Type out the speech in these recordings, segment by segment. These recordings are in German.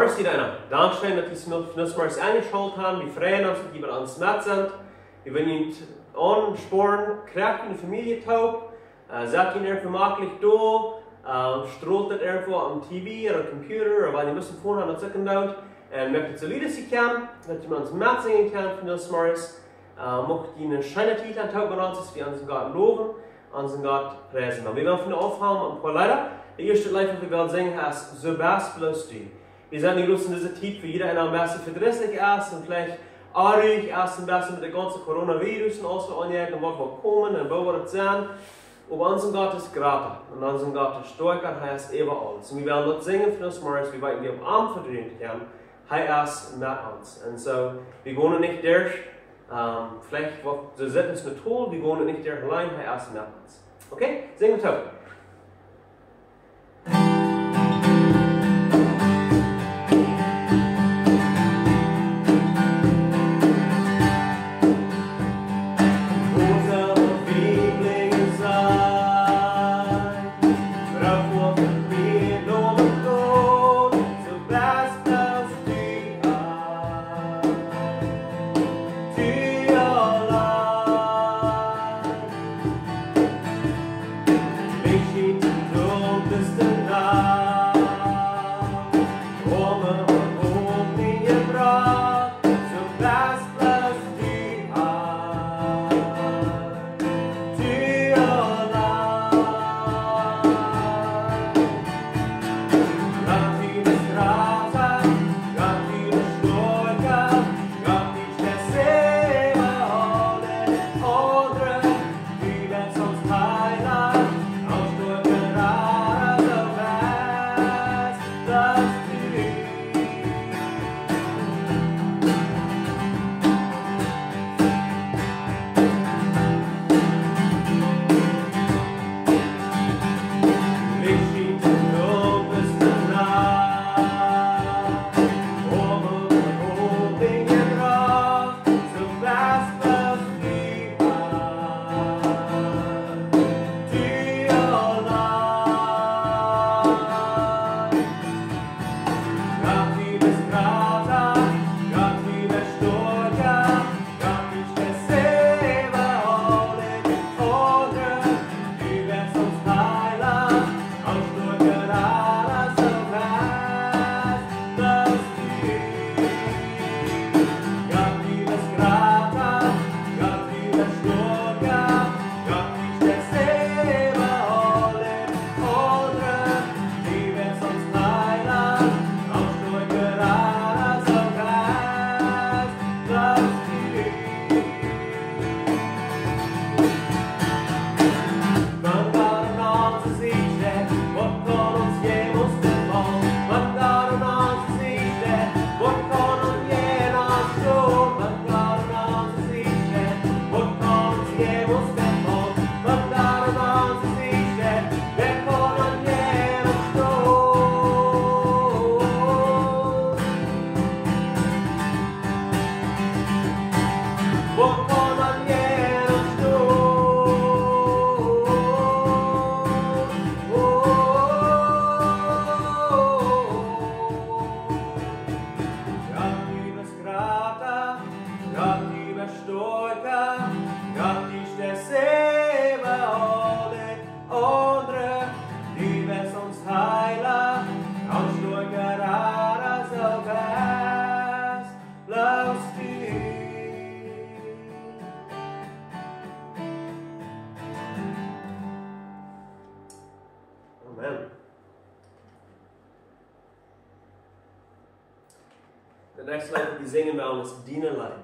Morris iedereen. Dankeschön, dass Sie uns Morris angeschaut haben. Wir freuen uns, dass wir ans Met sind. Wir wollen Ihnen ansporen, kräftig in die Familie taub. Seid Ihnen irgendwo möglich da, strahlt das irgendwo am TV oder Computer oder weil ihr ein bisschen vorne an der dort. Möchtet so Lieder Sie kennen, dass ihr ans Met singen könnt von uns Morris. Möchtet Ihnen einen schönen Titel an taub benutzen, dass wir unseren Gott loben, unseren Gott preisen. Wir werden von der aufhauen ein paar Lieder. Der erste Lied, das wir werden singen, heißt So bist bloß du. Wir sind nicht bloß in dieser Zeit für jeder ein bisschen verdrisslich ist und vielleicht arg ist ein bisschen mit der ganzen Coronavirus und alles so anjagt und was wir kommen und wo wir das sehen. Aber unser Gott ist Grater und unser Gott ist stärker, er ist überall. Und wir werden dort singen für uns Morris, wir werden am Arm verdient haben, er ist mit uns. Und so, wir gehen nicht durch, vielleicht so sind es mit Tool, wir gehen nicht durch allein, er ist mit uns. Okay? Singen wir toll. The next life we singen werden ist Diener Life.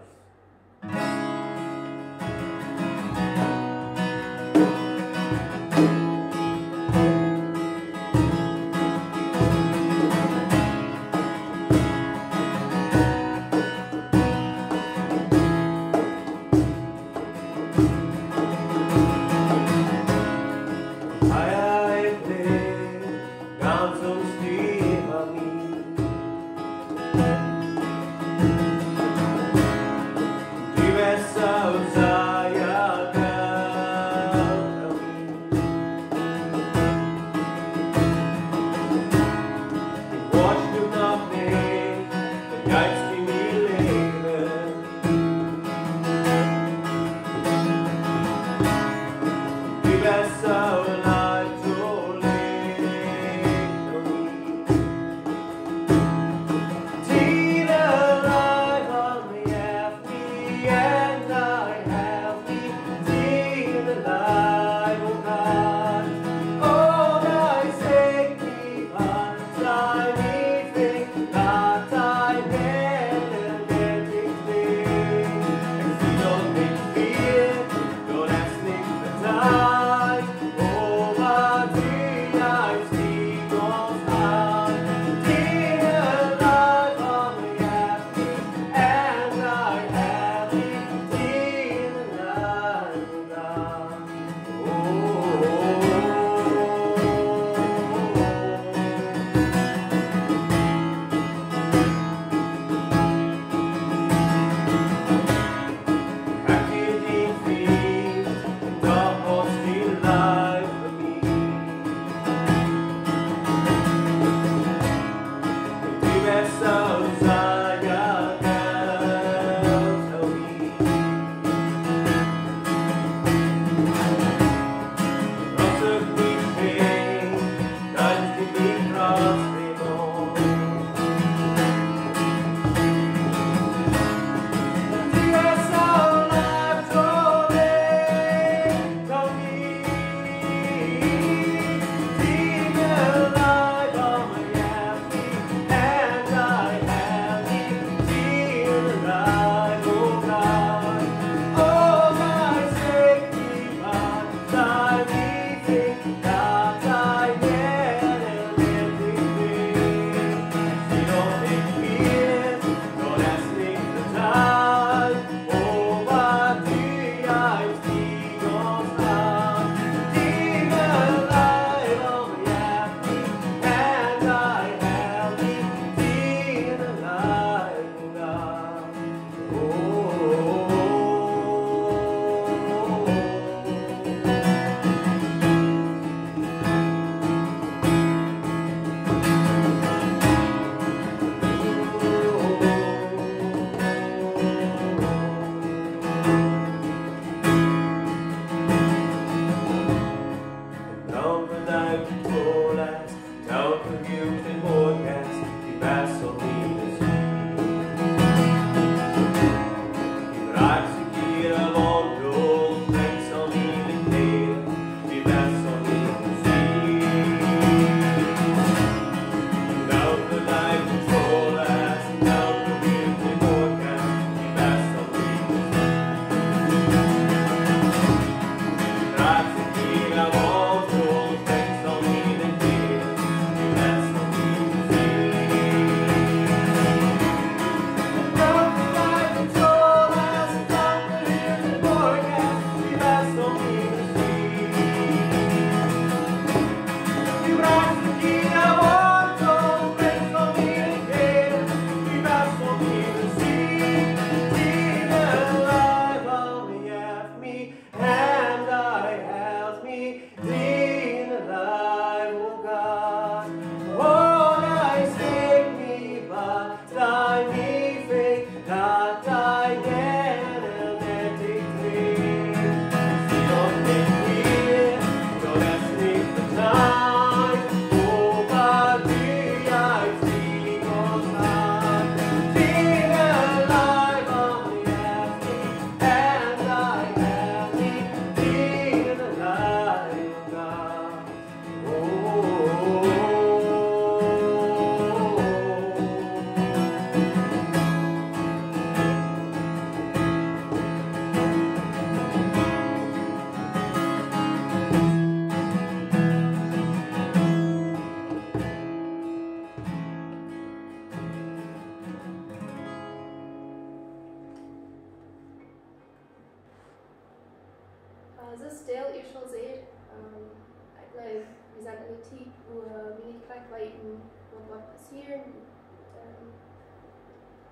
Das ist deel ihr schon seht. Ich glaube, wir sind in einer Zeit, wo wir nicht gleich weiten, was passiert.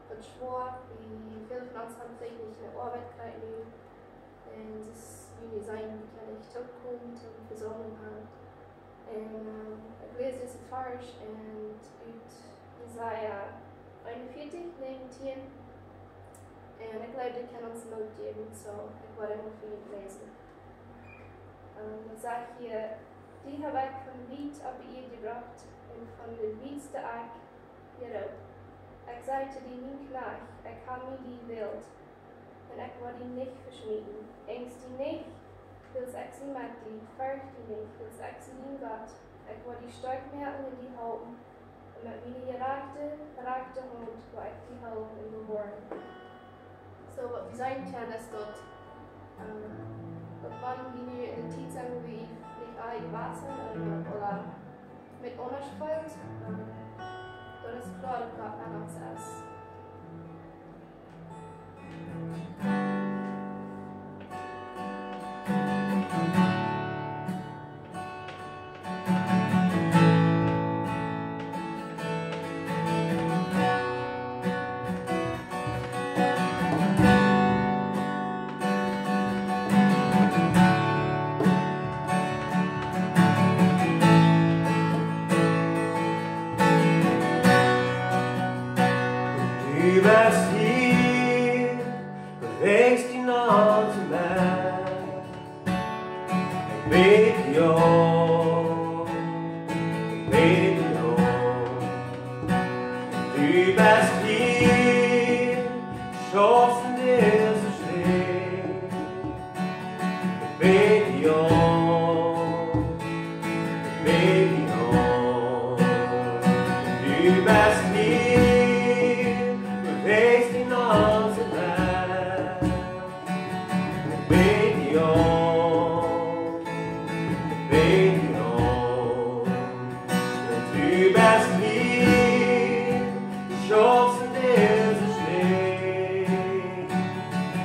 Wird schwer, wie viele von uns haben vielleicht nicht eine Arbeit kriegen. Und das will sein, wie kann ich zurückkommen und Versorgung haben. Und ich lese diese Vers und ut Jesaja 41, 19. Und ich glaube, die kann uns Not geben, so ich werde immer für ihn lesen. Es sagt hier, die habe ich von Wied auf ihr gebracht und von der wiedste Eck hierop. Ich sagte die nie knack, ich habe mir die wild, und ich wollte die nicht verschmieden. Ängst die nicht, wils ich sie mag die, fürcht die nicht, wils ich sie den Gott. Ich wollte die Stockmärkten in die halten, und mit mir gerakte Hund, wo ich die halten in bewahren. So, was wir sagen können, ist dort, wann wir nu in der Zeit sind, wo wir nicht alle Wasser oder mit Unterspult, dann ist klar, dass Gott an uns ist. Du bist hier, bewegst die Nase mehr. Ich bete ja, ich bete ja. Du bist hier, schaffst dir so schwer. Ich bete ja, ich bete ja. Du bist hier, bewegst die Nase weg. Ich bete ja, ich bete ja. Du bist hier, schaffst dir so schwer.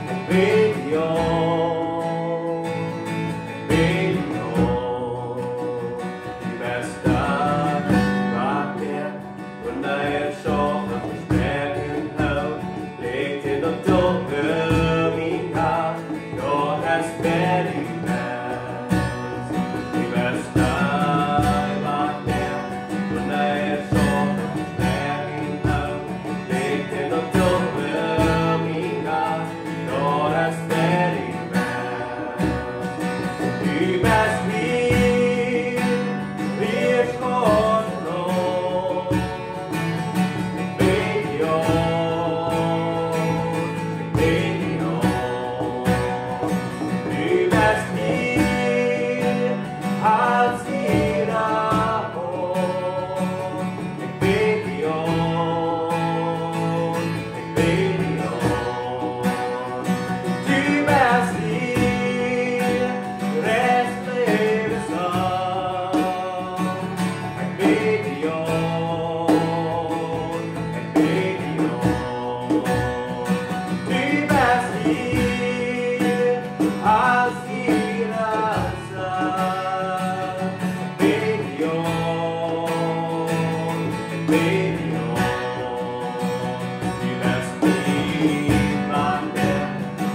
Ich bete ja, ich bete ja. Du bist da, wach mir, und er schaut auf mich Bergen hoch, legt in der Toppe mein Haar, Gott hast wer die Welt. Du bist da, wach mir, und er schaut auf mich Bergen hoch, legt in der Toppe mein Haar, Gott hast wer die Welt. Du bist hier, wir schauen noch. Ich bete ja, ich bete ja. Du bist hier, als jeder Ort. Ich bete ja, ich bete ja. Du bist hier, Rest Lebenslang. Ich bete ja, ich bete ja. Du bist hier, als jeder sagt. Ich bete ja, ich bete ja. Du bist hier, Mann,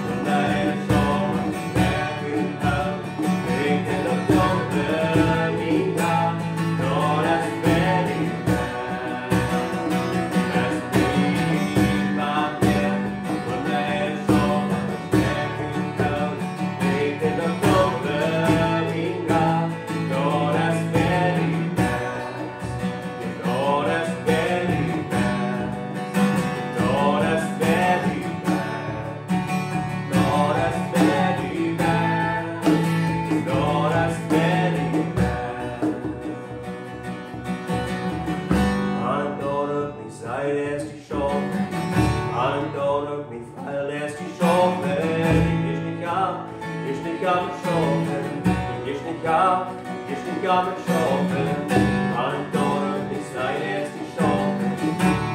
und er schaut mich Bergen hoch, legt in der Toppe mein Haar, Gott hast wer die Welt. Du bist hier, Mann, und er schaut mich Bergen hoch, legt in der Toppe mein Haar, Gott hast wer die Welt. Gott hast wer die Welt. Gott hast wer die Welt. Gott hast wer die Welt. Gott hast wer die Welt. Antwortet mich, sei erst die Chance. Antwortet mich, weil erst die Chance. Ich nicht ab, ich nicht ab mit Schaffen. Ich nicht ab, ich nicht ab mit Schaffen. Antwortet mich, sei erst die Chance.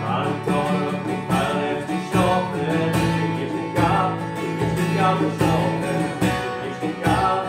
Antwortet mich, weil erst die Chance. Ich nicht ab, ich nicht ab mit Schaffen. Ich nicht ab,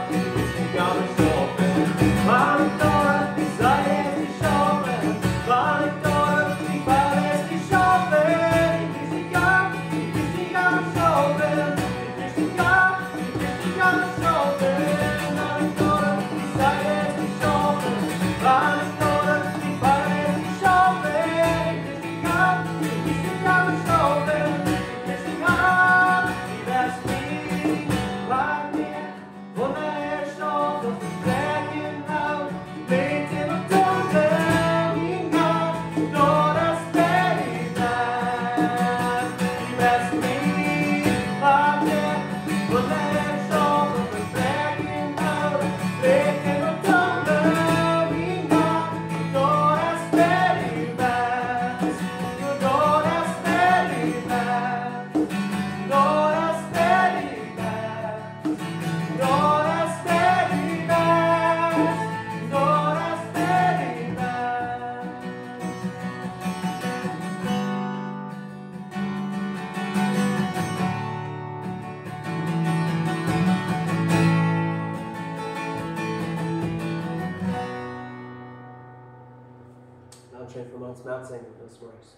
ons met zijn s'morgens.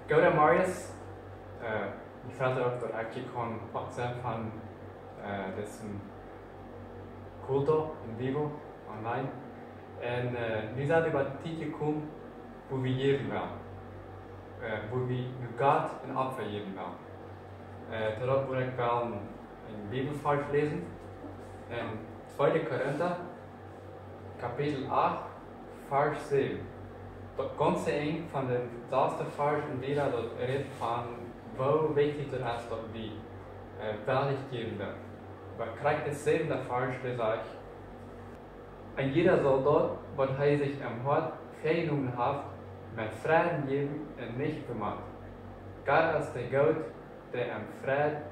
Gott Marius, ich frage auch, dass ich von diesem Kulto in vivo, online. En nu zijn we bij het tijdje gekomen wo wir geben wollen. Wo wir Gott ein Opfer geben wollen. Darauf würde ich gerne einen Bibelvers lesen. In 2. Korinther, Kapitel 8, Vers 7. Dat ganze eng van de laatste vers en weer dat redt van hoe wichtig het is dat we weinig geben werden. Maar krijgt het 7. vers, der sagt, en jeder soll dort, was er sich am Hort vergenommen hat, mit Frieden geben und nicht vermacht. Gott ist der Gott, der am Frieden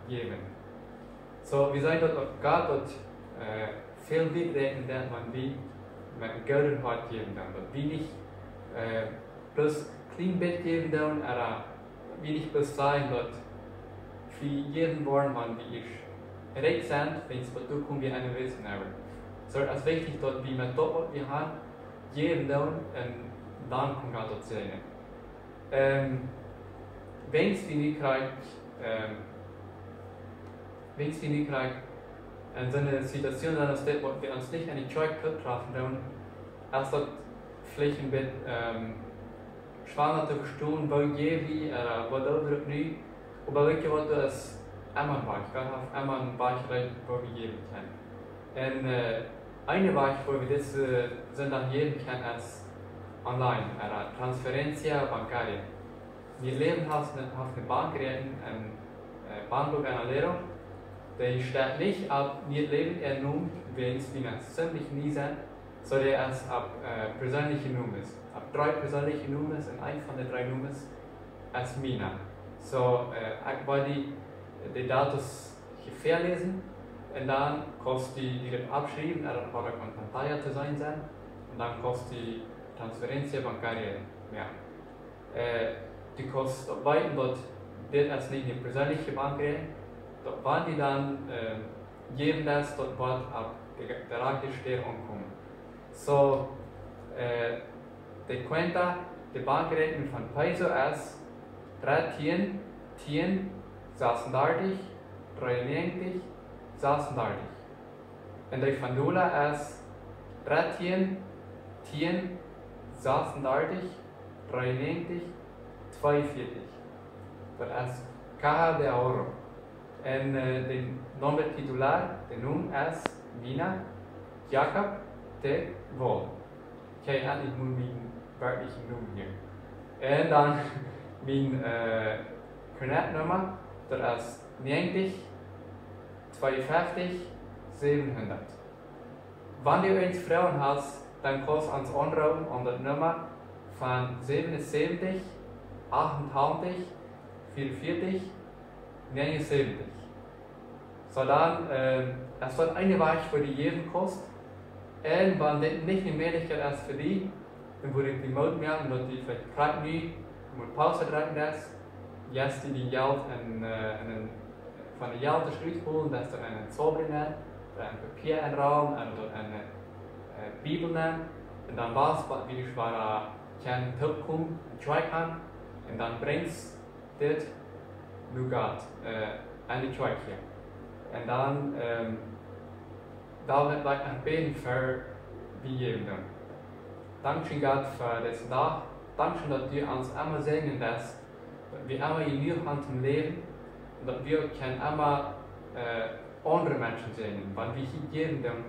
geben. So, wir sagen dort, Gott dort viel wichtiger, dass man wie mit einem guten Hort geben kann. Dass wir nicht bloß clean Bett geben können, aber wir nicht bloß sagen, dass wir jeden wollen, wann wir recht sind, wenn es dazu kommt, wie eine Wissen haben. So, es ist wichtig, dass wir mit dem, was wir haben, jeden tun und dann kommt Gott dort segnen. Wenn es wir nicht in so einer Situation, dass wir uns nicht an die Zeug treffen können, als das vielleicht ein bisschen schwanger zu verstehen, wo je wie, oder wo da drückt nicht, aber wirklich, was das einmal war. Ich kann auf einmal ein Beispiel, wo wir geben können. Und eine Beispiel, wo wir das sind dann geben können, als online, oder Transferencia bancaria. Wir leben auf eine Bank, ein Bankbuch analero. Die steht nicht ab, wir leben nun, wenn es ziemlich nie sind, sondern es ab persönliche Nummern. Ab 3 persönliche Nummern und ein von den 3 Nummern als Mina. So, ich wollte die Daten hier lesen und dann kostet die abschreiben, oder kann Pantalla zu sein und dann kostet die Transferencia bancaria mehr. Die kostet beiden dort, das als nicht eine persönliche Bank dort waren die dann geben das dort Wort ab der Rakestätte ankommen. So, die Cuenta, die Bankrechnung von Peso ist 3 10 36 93 36. Und die von Dollar ist 3 10 36 93 42. Das ist Caja de Oro. Und der Name Titular, der Name ist Mina Jakob de Vol. Ich habe eigentlich nur meinen wörtlichen Namen hier. Und dann meine Kreditnummer, das ist 90 52 700. Wenn du uns Frauen hast, dann kannst du uns anrufen an der Nummer von 77 88 44 79. So dann, es wird eine Weich für die jeden kostet. Und wenn das nicht eine Möglichkeit ist für die, dann würde ich die Mut merken, dass die vielleicht gerade nie mit Pause drücken das, jetzt die Geld von der Geld holen, dass sie einen Zauber nehmen, ein Papier einrauen, eine Bibel nehmen, und dann war es, wie ich war, kein Tipp kommen, ein kann, und dann bringst du das nur Gott an die Zeug hier. Und dann da wird gleich ein Beten für wie jedem dann. Dankeschön Gott für das Tag. Dankeschön, dass du uns immer segnen, dass wir immer in dir Hand im Leben und dass wir immer andere Menschen segnen. Wenn wir hier geben, dann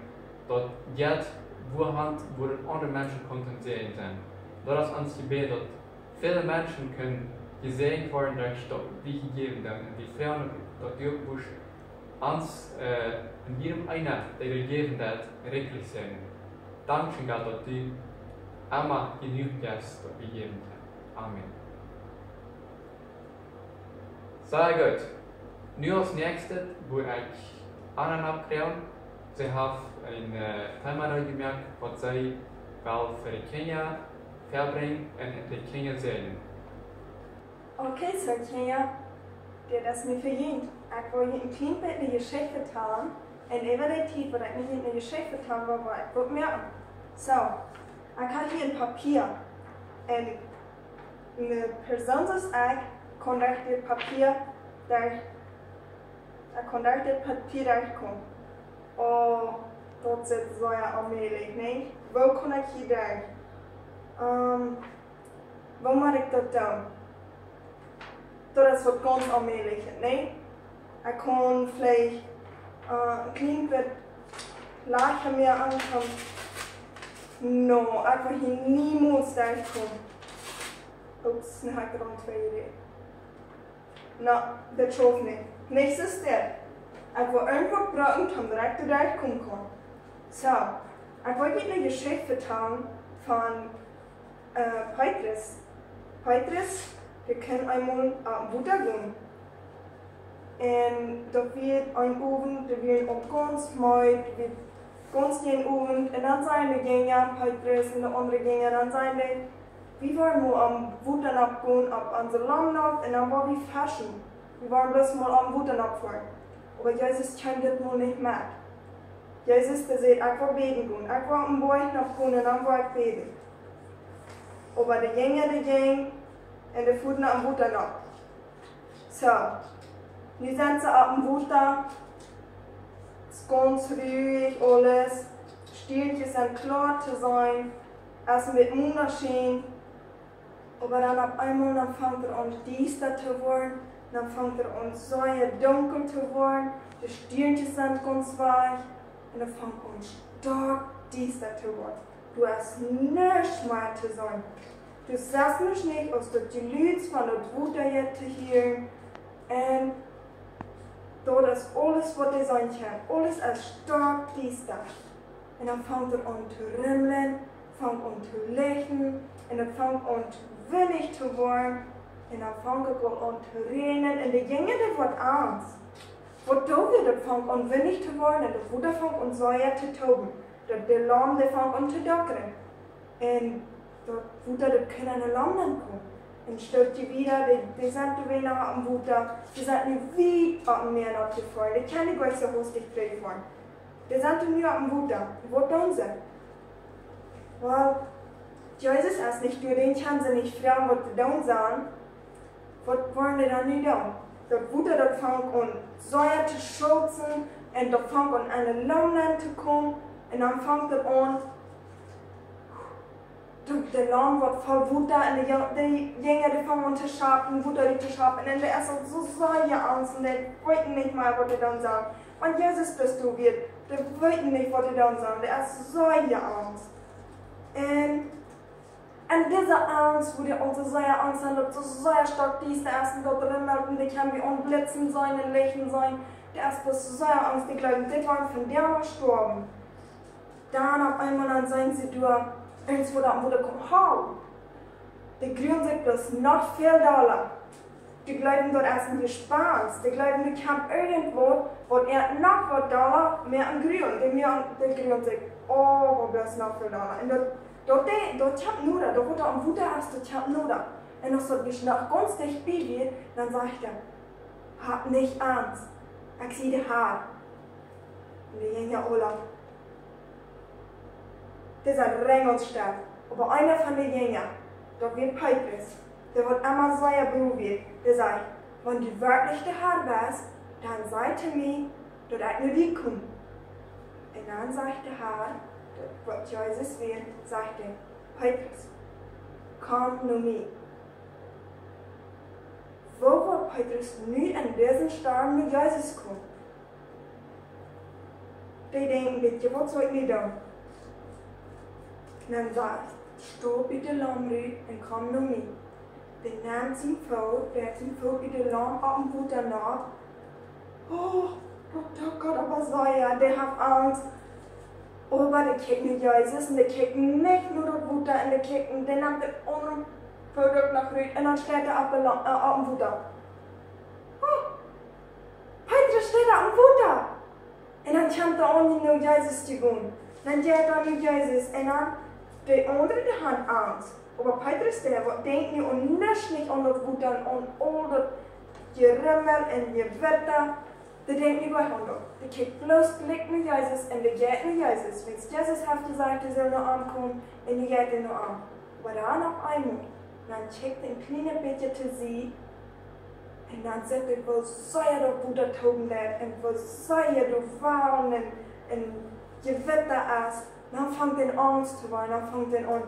dort jetzt, wo andere Menschen konnten sehen sein. Das ist uns Gebet, dass viele Menschen können gesegnet werden durch das, wie wir geben. Und die Frauen, dass du uns in jedem einer, der dir geben wird, wirklich segnen. Dankeschön Gott, dass du immer genug hast, dass wir geben können. Amen. Sehr gut. Nu als nächstes, wo ich anderen abklären, sie haben ein Thema gemerkt, was sie für die Kinder verbringen und die Kinder sehen. Okay, so Kinder, der das mir verdient. Ich will hier ein klein bisschen eine Geschichte erzählen. Und über die Zeit, wo ich mir eine Geschichte erzählen will, ich gut merken. So, ich habe hier ein Papier. En een persoon zoals ik kon daar dit papier daar komen. Oh, dat zit zo ja onmiddellijk, nee? Waar kon ik hier daar? Waar moet ik dat doen? Dat is wat ganz onmiddellijk, nee? Ik kon vielleicht een klein beetje lager meer aankomen. No, ik wil hier niemals daar komen. Oeps, nu heb ik er al 2 ideeën. Nou, dat hoeft niet. Nächste step. Ik wil irgendwo brauchen, om direct daar komen kan. So, ik wil je een geschichte vertellen van Petrus. Petrus, wir können einmal Wota gehen. Und da wird ein Ofen, da wird auch ganz mooi, da wird ganz den Ofen. Und dann sagen die Gänger, Petrus und die anderen Gänger, dann sagen die, wir wollen mal am Wota abgehen, ab unsere Lammnacht, und dann wollen wir faschen. Wir wollen bloß mal am Wota abfahren. Aber Jesus kann das mal nicht mehr. Jesus, der sagt, ich will beten gehen, ich will am Beuchen abgehen und dann will ich beten. Aber die Gänger, die gehen, und die voeten am Wota ab. So, nu sind sie ab dem Wota. Es ist ganz ruhig alles. Die Stierchen sind klar zu sein. Es wird wunderschön. Aber dann auf einmal dann fängt an düster zu werden. Dann fängt an sehr dunkel zu werden. Die Stierchen sind ganz weich. Und dann fängt an stark düster zu werden. Du hast nichts mehr zu sein. Du sagst mich nicht, aus der Geluid von der Wota jetzt hier. Und dort ist alles, was dir sein kann. Alles ist stark düster. Und dann fängt an zu rimmeln, fängt an zu lächeln. Und dann fängt an windig zu werden. Und dann fängt an zu regnen. Und die Gänge, die wird Angst. Was da wird, das fängt an windig zu werden. Und der Wota fängt an sehr zu toben. Der Lamm, der fängt an zu dockern. Und der Wota, das können eine Lamm dann kommen. Und stellt die wieder, die sind wieder am Wota. Die sind nicht weit am Meer abgefahren. Die können nicht so hustig fahren. Die sind nur am Wota. Was tun sie? Weil Jesus ist nicht durch den kann sie nicht fragen, was sie tun sollen. Was wollen die dann nicht tun? Der Wota, das fängt an Säure zu schützen. Und da fängt an eine Lamm zu kommen. Und dann fängt er an, der Lamm wird voll Wota und die Jünger die fangen an zu schaffen, Wota die zu schaffen. Und der ist so sehr Angst und der weiß nicht mal, was er dann sagt. Und Jesus bist du wird, der weiß nicht, was er dann sagt. Der ist so Angst. Und diese Angst, wo der unsere sehr Angst hat, so sehr stark dies, der ersten dort drin und die kann wie unblitzen sein und lächeln sein. Der ist bloß so sehr Angst, die glauben, die waren von der gestorben. Dann auf einmal dann sagen sie durch, irgendwo da, wo der kommt, hau! Die grünen sich bloß noch viel doller. Die glauben dort erstmal gespannt. Die glauben, die kann irgendwo, wo er noch was doller, mehr an grün. Die grünen sich, oh, wo bloß noch viel doller. Und dort hat nur da, wo da am Wota ist, dort hat nur da. Und das wird mich noch ganz dicht bei dir, dann sagt er, hab nicht Angst. Ich sehe die Haare. Und die gehen ja aula. Das ist ein Ring und stark. Aber einer von den Jüngern, der wird Petrus, der wird immer sehr berührt. Der sagt, wenn du wirklich der Herr bist, dann sei zu mir, dass ich nur dich komme. Und dann sagt der Herr, was Jesus will, sagt er, Petrus, komm nur mir. Wo wird Petrus nicht in diesen Sturm mit Jesus kommen? Die denken, bitte, was soll ich nicht tun? Und dann sagt, steh bitte Lammrüd und komm nur mit. Der nimmt sein Volk, der bitte Lamm ab dem Wota nach. Oh Gott, aber so ja, der hat Angst. Aber der kriegt nicht Jesus und der kriegt nicht nur das Wota und der nimmt den Volk nach Rüd und dann steht er ab dem Wota. Oh, Petrus steht ab dem Wota. Und dann kommt er auch nicht nur Jesus zu gehen. Dann geht er mit Jesus und dann die andere die haben Angst. Aber Petrus, der denkt nicht und nicht an das Wota und all das Gerimmel und Gewitter. Der denkt nicht an das. Der kriegt bloß Blick mit Jesus und der geht mit Jesus. Wenn Jesus hat gesagt, er soll noch ankommen, und er geht ihn noch an. Aber dann auf einmal, dann checkt ein kleines bisschen zu sie, und dann sagt er, wo soll er doch Buddha toben lernen, und wo soll er doch fahren, und Gewitter ist. Dann fängt er an zu weinen, dann fängt er an,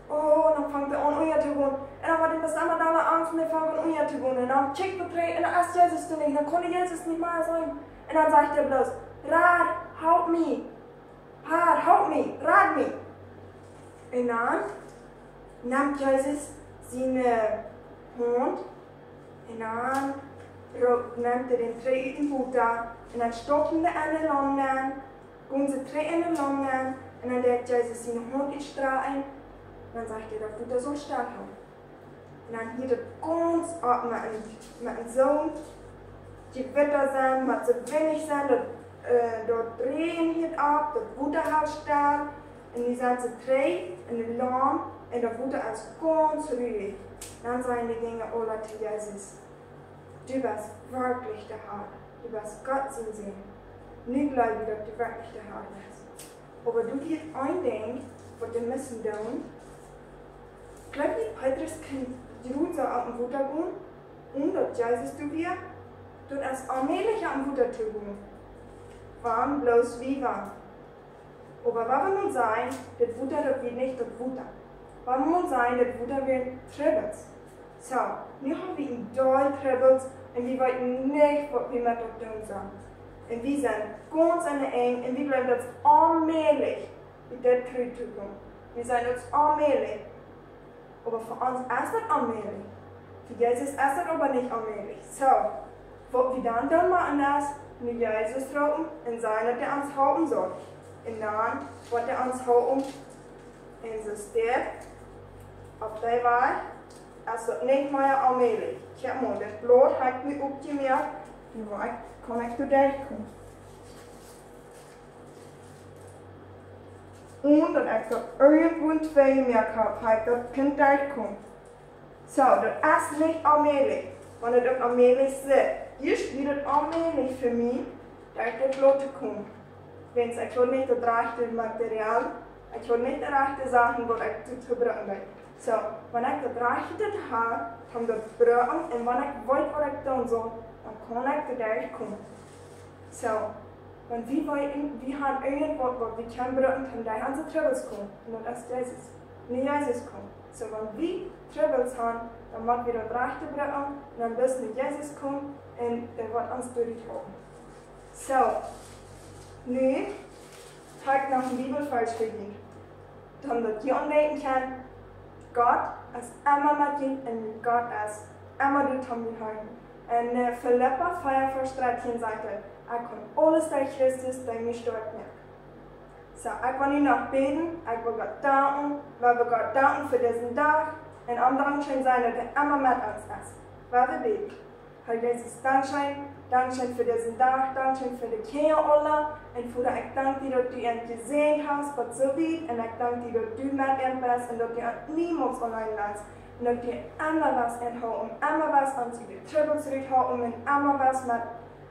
dann fängt er an, unja zu gehen. Und dann war das einmal alle Angst, und er fängt an, unja zu gehen. Und dann checkt er, und dann ist Jesus nicht, dann konnte Jesus nicht mehr sein. Und dann sagt er bloß, Rat, help me. Rat, help me, rat me. Und dann nimmt Jesus seine Hand, und dann nimmt er den dritten Buddha, und dann stoppen die eine Langen, gehen sie drei in den Langen, und dann legt Jesus seine Hand in Strahlen, und dann sagt er, der Buddha soll sterben. Und dann hier ganz ab mit dem Sohn, die Wetter sind, mit so wenig sind, dort drehen hier ab, der Buddha hat sterben, und die sind so drei in den Lamm, und der Buddha ist ganz ruhig. Dann sagen die Dinge alle zu Jesus, du bist wirklich der Herr, du bist Gott zu sehen. Nicht glaube ich, dass du wirklich der Herr bist. Aber du gehst ein Ding, was wir müssen tun. Glaub nicht, Petrus kann die Route auf den Buddha gehen, und dass Jesus du wir, dort erst allmählich am Buddha zu gehen. Wann bloß wie wann. Aber was wir nun sagen, das Buddha wird nicht das Buddha. Was wir nun sagen, das Buddha wird Tribbles. So, nu haben wir in drei Tribbles, und wir wissen nicht, was wir mit dort tun sollen. Und wir sind ganz eng, und wir bleiben jetzt allmählich mit der Trütung. Wir sind jetzt allmählich. Aber für uns ist das allmählich. Für Jesus ist das aber nicht allmählich. So, was wir dann machen ist, mit Jesus trauen und sagen, dass er uns halten soll. Und dann wird er uns halten und so steht auf der Wahl, also nicht mehr allmählich. Ich habe mal das Blut hat mich aufgemerkt, und wo kann ich zu dir kommen. Und dann ich so irgendwo zwei gemerkt habe, habe ich das Kind durchkommen. So, das ist nicht allmählich. Wenn er das allmählich sieht, jetzt wird es allmählich für mich, dass ich das Blut komme. Wenn ich will nicht das rechte Material, ich will nicht die rechte Sachen, die ich zu brauchen will. So, wenn ich das rechte habe, kann ich das brauchen, und wenn ich will, was ich tun soll, dann kann ich da durchkommen. So, wenn wir haben irgendwas, was wir können brauchen, kann da unsere Troubles kommen, und das ist Jesus. Nicht Jesus kommt. So, wenn wir Troubles haben, dann müssen wir das rechte brauchen, und dann müssen wir Jesus kommen, und der wird uns durchhalten. So, nu habe ich noch eine Bibelvers für dich. Damit ihr anlegen kann, Gott ist immer mit dir, und Gott ist immer dort mit dir. Und Philippa 4, Vers 13 sagt er, ich kann alles durch Christus, der mich stark macht. So, ich will nicht noch beten, ich will Gott danken, weil wir Gott danken für diesen Tag, und am Dankeschön sein, dass er immer mit uns ist. Weil wir beten. Herr Jesus, Dankeschön für diesen Tag, Dankeschön für die Kinder alle, und Vater, ich danke dir, dass du ihn gesehen hast, was so weit, und ich danke dir, dass du mit ihm bist, und dass du ihn niemals allein lässt, und dass du immer was enthalten, immer was an die Troubles zurückhalten, und immer was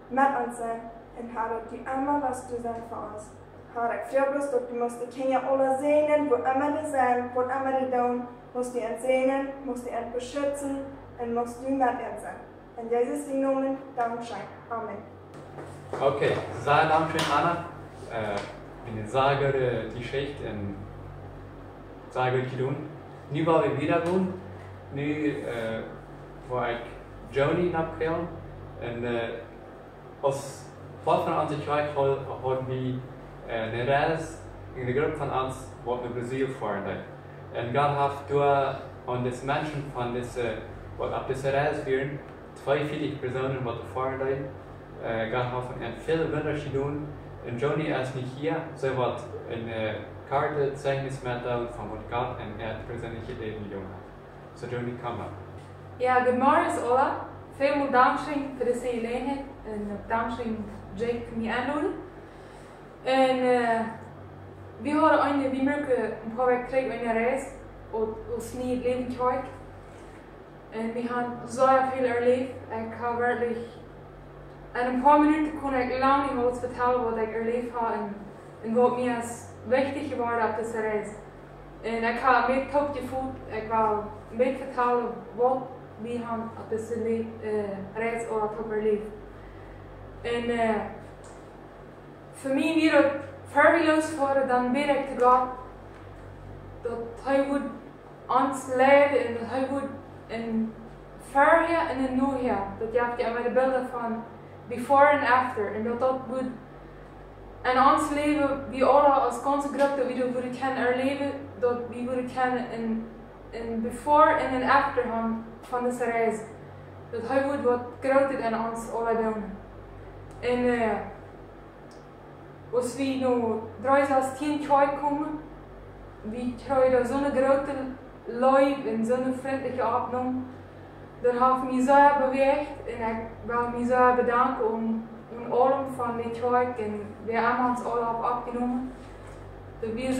mit uns sein, und Herr, dass du immer was zu sein für uns. Herr, ich freue mich, dass du musst die Kinder alle segnen, wo immer die sind, wo immer die tun, musst du ihn segnen, musst du ihn beschützen, und musst du mit ihm sein. In Jesus' Namen, Dankeschön. Amen. Okay, sehr Dankeschön, Anna. Eine sehr gute Geschichte und sehr gut getan. Nu wollen wir wieder gehen. Nu wo ich Joni abkriegen. Und als wat van ons krijgt, hebben we een reis in de groep van ons wat we Brazil voeren. En Gott heeft door aan deze mensen van deze, wat op deze reis vieren, 42 personen wat voeren. Gott heeft veel wonders gedaan. En Joni is niet hier, zij wordt een kaarte Zeugnis melding van wat Gott en persoonlijke leven gedaan heeft. So Joni, kom op. Ja, good morning alle. Veel dankzij voor deze gelegenheid en dankzij Jake mij aandoen. En we hadden een paar weken terug een reis ons niet leven gehad. En we hebben zo veel erlebt. Ik heb werkelijk in een paar minuten kon ik lang niet alles vertellen wat ik erlebt heb en wat mij is wichtig geworden op deze reis. En ik ga meer top gevoeld, ik wil meer vertellen wat we gaan op deze reis overleven. En voor mij weer het verweerloos worden, dan bid ik te God dat Hij moet ons leiden en dat Hij moet een verheer en een nu-heer. Dat je hebt met de beelden van before en after. En dat moet in ons leven, wie alle als consequent dat we dat willen kunnen erleven, dat we willen kunnen een before en een after van deze reis. Dat Hij moet wat groter in ons alle doen. En als we nu 2010 komen, we krijgen zo'n grote lief en zo'n vriendelijke opname. Dan heb ik me zeer beweegt en ik wil me zeer bedanken om allem van dit werk en we hebben ons alle opgenomen. Dat we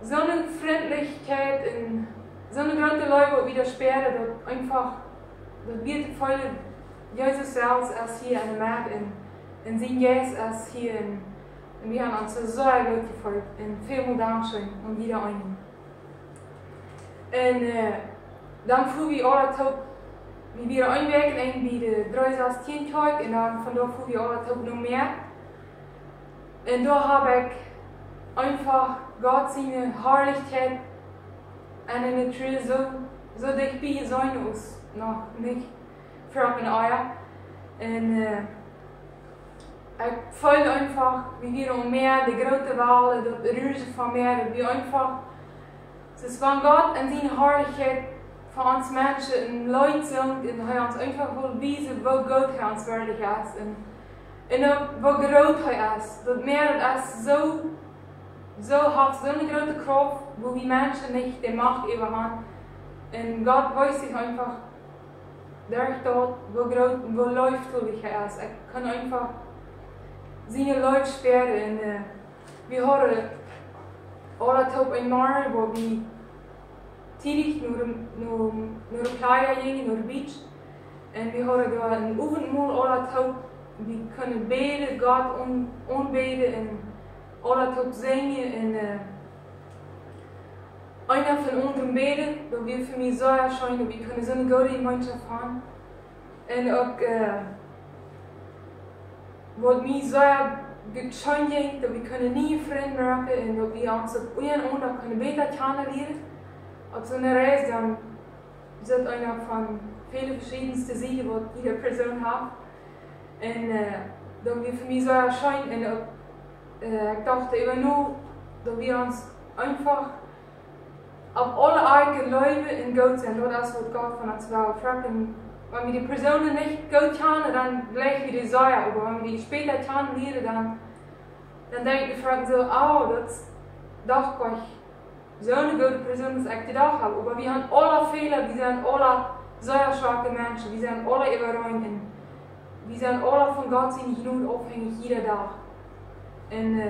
zo'n vriendelijkheid en zo'n grote lief wat we daar spelen, dat einfach, dat we te veel Jezus zelfs als hier in de maat en zien Jezus als hier en we hebben ons zeer goed gevoeld en veel dankzij om die daar een. En dan voelen we alle top. We weer inwerken bij de 2010 kerk en dan vandaar voel je alles ook nog meer. En daar heb ik einfach Gott seine Herrlichkeit en in de true zo dichtbij zijn als nog niet voor een eier. En ik voel einfach, we weer om meer, de grote walen, dat ruisen van meer, dat we einfach, het is van Gott en zijn Herrlichkeit voor ons mensen een leid zijn en hij ons einfach wil wijzen hoe groot hij ons waardig is en ook hoe groot hij is. Dat meer dat is zo heeft zo'n grote kracht wo we mensen niet de macht über haben. En Gott weiß sich einfach durch dort wo groot, wo leuchtturlig hij is. Ik kan einfach zijn Leute speren en we horen alle top in morgen wo we tidig naar de playa gingen, naar de beach. En we horen daar een oefenmoel alle top. We kunnen beden, Gott aanbeden en alle top zingen. En einer van ons beden, dat wil voor mij zo erschijnen. We kunnen zo'n goede gemeenschap hebben. En ook wat mij zo geschehen, dat we kunnen nieuwe vrienden maken en dat we ons op een ander kunnen beter kennenlernen. Op zo'n reis dan zit einer van vele verschillende zieken wat iedere persoon heeft. En dat wil voor mij zo erschijnen. En ik dacht even nu dat we ons einfach op alle eigen leven in goed zijn. Dat is wat Gott van ons wil vragen. Wenn wir die Personen nicht gut kennen, dann gleich wie die Säure. Aber wenn wir die später kennenlernen, dann denke ich so, oh, das ist doch gar so eine gute Person, dass ich die doch habe. Aber wir haben alle Fehler, wir sind alle säurestarke Menschen, wir sind alle überrein. Wir sind alle von Gott sind genug abhängig, jeder Tag. Und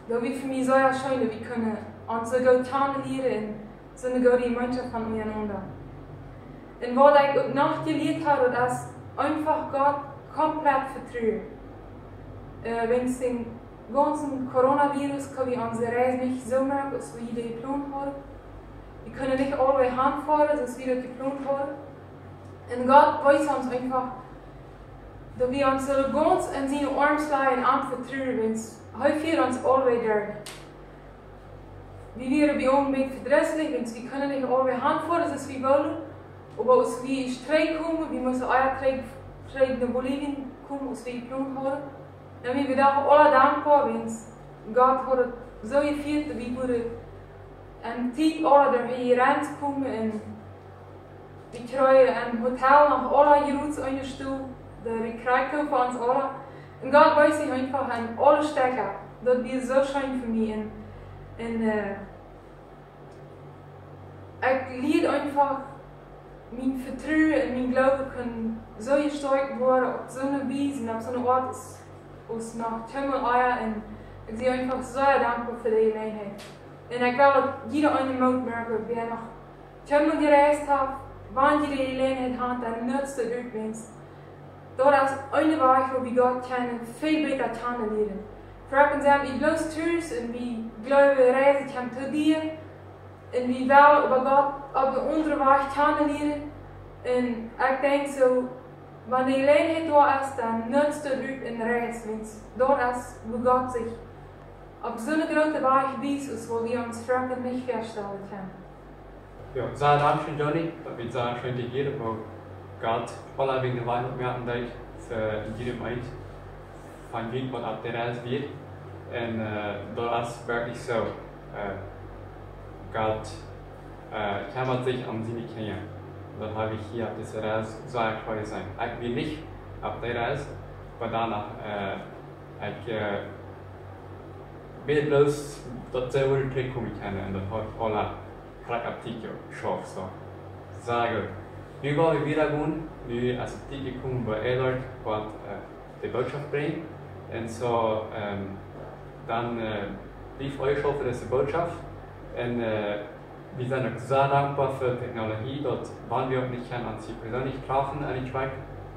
da wird für mich so schön, wir können uns so gut kennenlernen und so eine gute Gemeinschaft von miteinander. Und was ich auch noch gelernt habe, ist einfach Gott komplett vertrauen. Wenn es den ganzen Coronavirus kann wir unsere Reise nicht so merken, als wir die geplant haben. Wir können nicht alle hinfahren, als wir das geplant haben. Und Gott weiß uns einfach, dass wir uns so ganz in seine Arme legen und anvertrauen, wenn es häufig uns alle durch. Wir werden bei uns ein bisschen verdrießlich, wenn wir können nicht alle hinfahren, als wir wollen. Aber als wir in Streik kommen, wir müssen auch Streik nach Bolivien kommen, als wir geplant haben. Dann sind wir da alle dankbar, wenn Gott hat so geführt, dass wir an Tag alle hier reinkommen und wir kriegen ein Hotel nach alle Jeruts eine Stuhl, der kriegen für uns alle. Und Gott weiß sich einfach an alle Stecker, das wird so schön für mich. Und ich liebe einfach, mein Vertrauen und mein Glaube können so gestärkt werden auf so eine Weise, auf so eine Art, als nach Himmel eier. Und ich bin einfach sehr dankbar für die Gelegenheit. Und ich glaube, dass jeder eine Mut merkt, wer nach Himmel gereist hat, wann die Gelegenheit hat, dann nutzt es übrigens. Das ist eine Weise, wo wir Gott kennen, viel besser kennenlernen. Fragen Sie mich bloß Tschüss und wie Glaube reisen kann zu dir. En wie wel over God op een andere weg kennenlernen. En ik denk zo, wanneer je eenheid daar is, dan nutzt het uit in de reis. Want daar is wo God zich op zo'n grote weg wijst, als wo wir uns vragen nicht verstellen können. Ja, sehr danke Johnny, dat we daar schön gegeben, wo Gott alle wegen der Weihnacht mehr andenkt, für jedem Eid von jedem, was ab der Reise wird. Und das ist wirklich so. Gott kümmert sich um seine Kinder. Das habe ich hier auf dieser Reise sehr treu sein. Ich will nicht auf der Reise, aber danach ich will bloß dat zij willen terugkomen kennen en dat heeft alle praktiek geschafft. So. Sehr gut. Nu gaan we wieder gehen. Nu als het tijd gekomen bij Edward, wat de boodschap brengt. En so, dan lief euch schon für diese Botschaft. Und wir sind auch sehr dankbar für die Technologie, dass wann wir auch nicht können, uns hier persönlich treffen an den Track,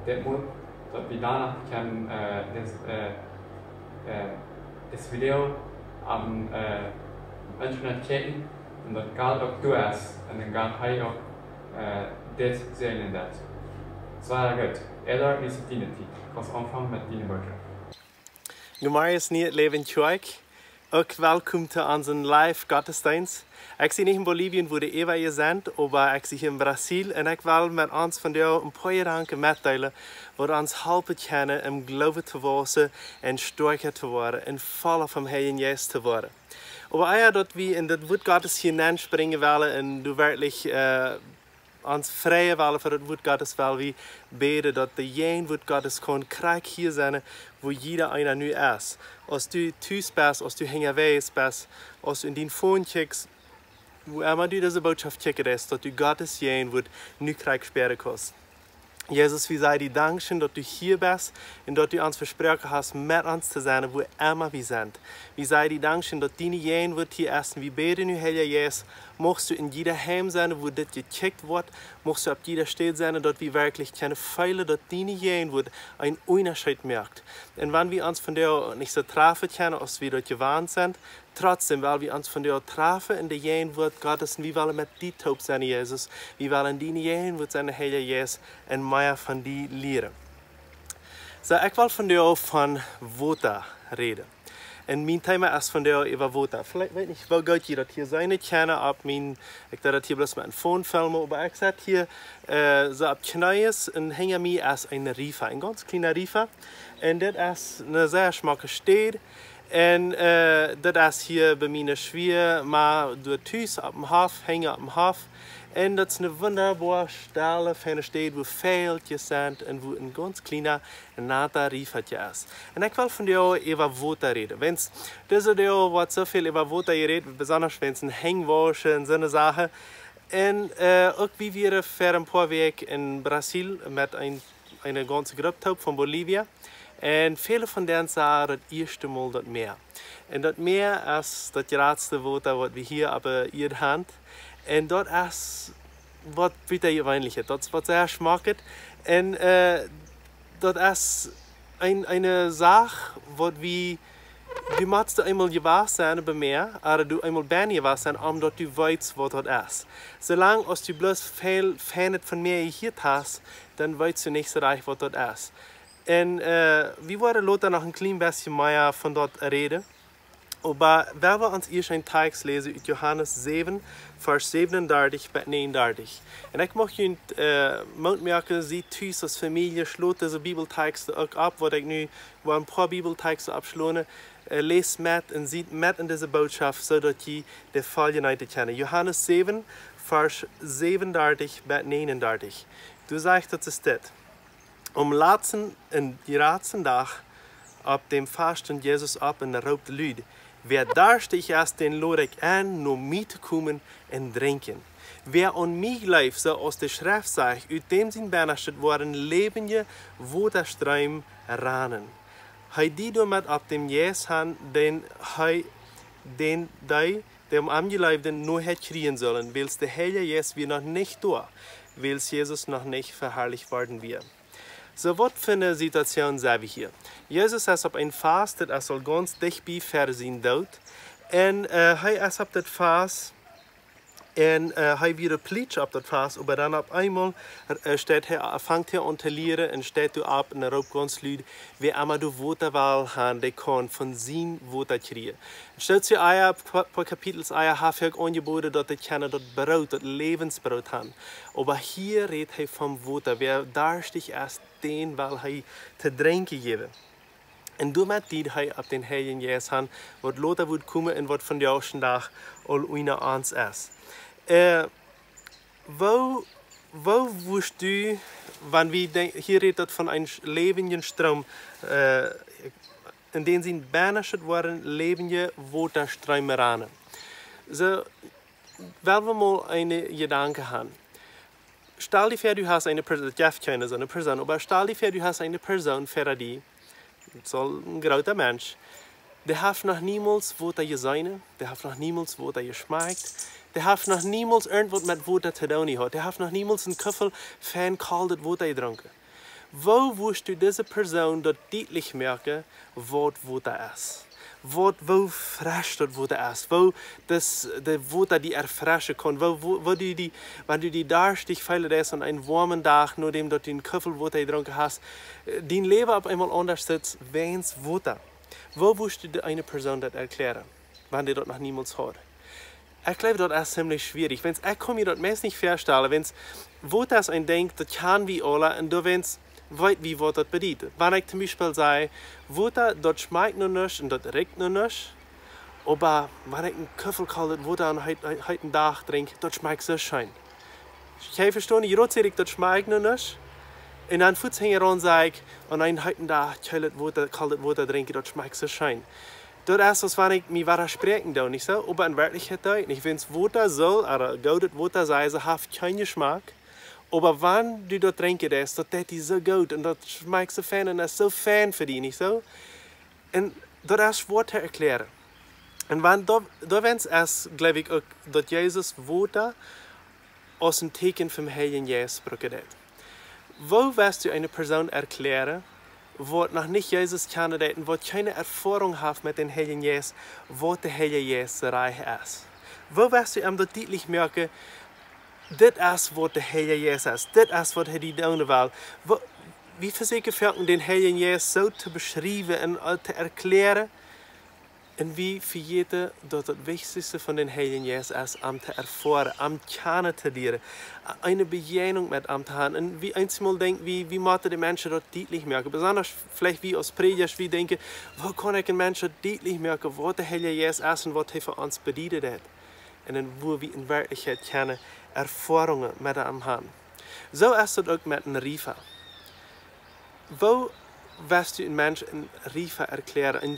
dass wir danach können das Video am Internet checken und dass Gott auch du hast und dann Gott auch das sehen wird. Sehr gut. Edward, wie ist die Zeit? Kannst anfangen mit deiner Botschaft. Gemeinschaft niet leven tjoik. Ook welkom te onze live Gottesdienst. Ik zie niet in Bolivien, wo de Eva je zendt, maar ik zie hier in Brazil. En ik wil met ons van jou een paar gedanken meedelen, wat ons helpen kunnen om geloven te worden en sterker te worden en voller van Heiligen Geest te worden. Maar ja, dat we in dat woord Gottes hinein springen willen en du wirklich ons vrije willen voor het woord Gottes wil we beden dat de een woord Gottes kan krijg hier zijn wo jeder einer nu ist. Als du thuis bist, als du hinterwegs bist, als du in den Phone checkst, wo immer du diese Botschaft checkst, dass du Gottes Jen wird nu krieg sperren kannst. Jesus, wir sei dir Dankeschön, dass du hier bist und dass du uns versprochen hast, mit uns zu sein, wo immer wir sind. Wir sei dir Dankeschön, dass deine Jen wird hier essen. Wir beten nu, Herr Jesus, mochtst du in jeder Heim sein, wo das gecheckt wird, mochtst du auf jeder Stadt sein, dass wir wirklich keine Feile, dass deine Jen wird einen Unterschied merkt. Und wenn wir uns von dir nicht so treffen können, als wir dort gewarnt sind, trotzdem, weil wir uns von dir treffen in der Jen wird Gottes, wir wollen mit dir taub sein, Jesus. Wir wollen deine Jen wird sein, Herr Jesus, und mehr von dir lernen. So, ich will von dir von Wota reden. Und mein Thema ist von der über Wota. Vielleicht weiß nicht, wo Gott das hier seine kennen, ob ich das hier bloß mit einem Phone filme, aber ich sitze hier so ab Knäues und hinter mir ist ein Riefer, ein ganz kleiner Riefer. Und das ist eine sehr schmacke Stadt. Und das ist hier bei meiner Schwieger, mal durch Tüß ab dem Hof, hängen ab dem Hof. Und das ist eine wunderbare Stelle für eine Stadt, wo Feldjes sind und wo ein ganz kleiner, netter Riefertje ist. Und ich will von dir über Wota reden. Wenn es diese Jahr wird so viel über Wota geredet, besonders wenn es ein Hängwasche und so eine Sache. Und auch wie wir für ein paar Wochen in Brasil mit einer ganzen Gruppe von Bolivien. Und viele von denen sagen das erste Mal das Meer. Und das Meer ist das letzte Wota, was wir hier aber ihr Hand. Und das ist was bitte gewöhnlich. Das ist was sehr schmeckt. Und das ist eine Sache, was wie du musst einmal gewahr sein beim Meer, oder du einmal bei gewahr sein, dass du weißt, was das ist. Solange du bloß viel Fan von mir hier hast, dann weißt du nicht so recht, was das ist. Und wir wollen Lothar noch ein klein bisschen mehr von dort reden. Aber wenn wir uns hier einen Text lesen, in Johannes 7, Vers 37 bis 39. Und ich möchte Ihnen merken, Sie thuis als Familie schloten diese Bibeltexte auch ab, wo ich nu ein paar Bibeltexte abschlone. Lest mit und sieht mit in diese Botschaft, sodass Sie die Folgenheit kennen. Johannes 7, Vers 37 bis 39. Du sagst, das ist das. Die laatste Tag, ab dem Fasten Jesus ab und roept luid. Wer darstig ist, den lade ich an, nur mij te komen en drinken. Wer an mich glaubt, so aus der Schrift sagt, uit dem zijn benachtet worden lebende Waterstream ranen. Hij die damit ab dem Jesus han, den die dem Angeleibten nur het kriegen sollen, wils der Heilige Jesus wir noch nicht da, wils Jesus noch nicht verherrlicht worden wird. So, was für eine Situation sehen wir hier? Jesus ist auf ein Fast, das soll ganz dicht bei für sein Tod. Und er ist auf das Fast En hij weer pleitje op dat vast, maar dan op eenmaal vangt hij aan te leren en staat hij op en erop kan sluiten, wie allemaal de Wota wel gaan, die kan van zien Wota krijgen. Stelt zich eier, paar kapitels eier, heeft hij ook aangeboden dat hij kennen dat brood, dat levensbrood haben. Maar hier redt hij van Wota, wer darstig erst den wel hij te drinken geven. En door met die hij op den Heiligen Jezus han, wat later wordt komen en wat van de eerste dag al una ans is. Wo wist du, wanneer we hier redt dat van een levende stroom, in den zin bijna waren levende waterstroomeranen. So, wel we mal eine Gedanke haben. Stell dir vor, du hast eine Person, das darf keine so eine Person, aber stell dir vor, du hast eine Person vor dir, so ein großer Mensch, der hat noch niemals Wota gesehen, der hat noch niemals Wota geschmeckt, der hat noch niemals irgendwas mit Wota zu tun gehabt, der hat noch niemals einen Köffel von kaltes Wota getrunken. Wo wirst du diese Person dort deutlich merken, was Wota ist? Wo frisch das Wota ist? Wo das Wota die erfrischen kann? Wo du die, wenn du die darstig feilen lässt an einem warmen Tag, nachdem du den Köffel Wota getrunken hast, dein Leben auf einmal anders sitzt, wenn's Wota. Wo wirst du eine Person das erklären, wenn die dort noch niemals hat? Ich glaube, das ist ziemlich schwierig. Ich kann mir das meist nicht vorstellen, wenn Wota ist ein Ding, das kann wie alle, und du wenn's weit wie was das bedeutet. Wenn ich zum Beispiel sage, Wota, das schmeckt noch nicht und das riecht noch nicht, aber wenn ich einen Köffel kaltes Wota an heute Tag trinke, das schmeckt so schön. Ich kann verstehen, ich erzähle, das schmeckt noch nicht. Und dann fühlt sich an, sage ich, an einem heutigen Tag, kaltes Wota trinke, das schmeckt so schön. Das ist, als wenn ich mich widersprechen darf, nicht so? Aber in Wirklichkeit nicht. Wenn es Wota soll, oder golden Wota sei, so hat keinen Geschmack. Aber wenn du das trinken lässt, das ist so gut und das schmeckt so fein und das ist so fein für dich, nicht so? Und das ist schwer zu erklären. Und wenn es glaube ich, auch, dass Jesus Wota aus dem Teken vom Heiligen Jesus braucht. Wo wirst du eine Person erklären, die noch nicht Jesus kennt und die keine Erfahrung hat mit dem Heiligen Jesus, was der Heilige Jesus Reich ist? Wo wirst du ihm das deutlich merken, das ist, was der Heilige Jesus ist, das ist, was er die tun will. Wie versuchen den Heiligen Jesus so zu beschreiben und zu erklären, und wie für jeden das Wichtigste von den Heiligen Jesus ist, zu erfahren, kennen zu lernen, eine Begegnung mit ihm zu haben. Und wie einmal denken, wie machen die Menschen das deutlich merken? Besonders vielleicht wie als Prediger, wie denken, wo kann ich den Menschen deutlich merken, was der Heilige Jesus ist und was er für uns bedient hat. Und dann, wo wir in Wirklichkeit keine Erfahrungen mit ihm haben. So ist es auch mit einem Riefer. Wo wirst du einen Menschen einen Riefer erklären, ein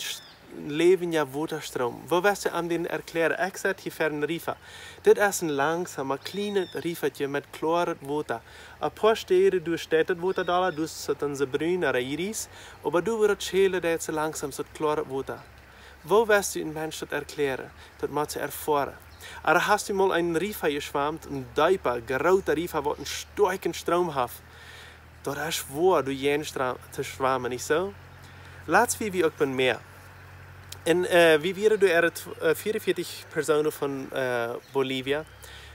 lebendiger Waterstrom? Wo wirst du ihm den erklären? Ich sage hier für einen Riefer. Das ist ein langsamer, kleines Riefertje mit klarem Wasser. Ein paar Städte, du steht das Wasser da, du hast dann so brün oder iris, aber du wirst schälen, das ist langsam so klares Wasser. Wo wirst du einen Menschen das erklären? Das mal zu erfahren. Aber hast du mal einen Riefer geschwammt, ein Deiper, großer Riefer, der einen starken Strom hat? Das ist wahr, du jeden zu schwammen, nicht so? Lass wie auch beim Meer. Und wie wären 44 Personen von Bolivien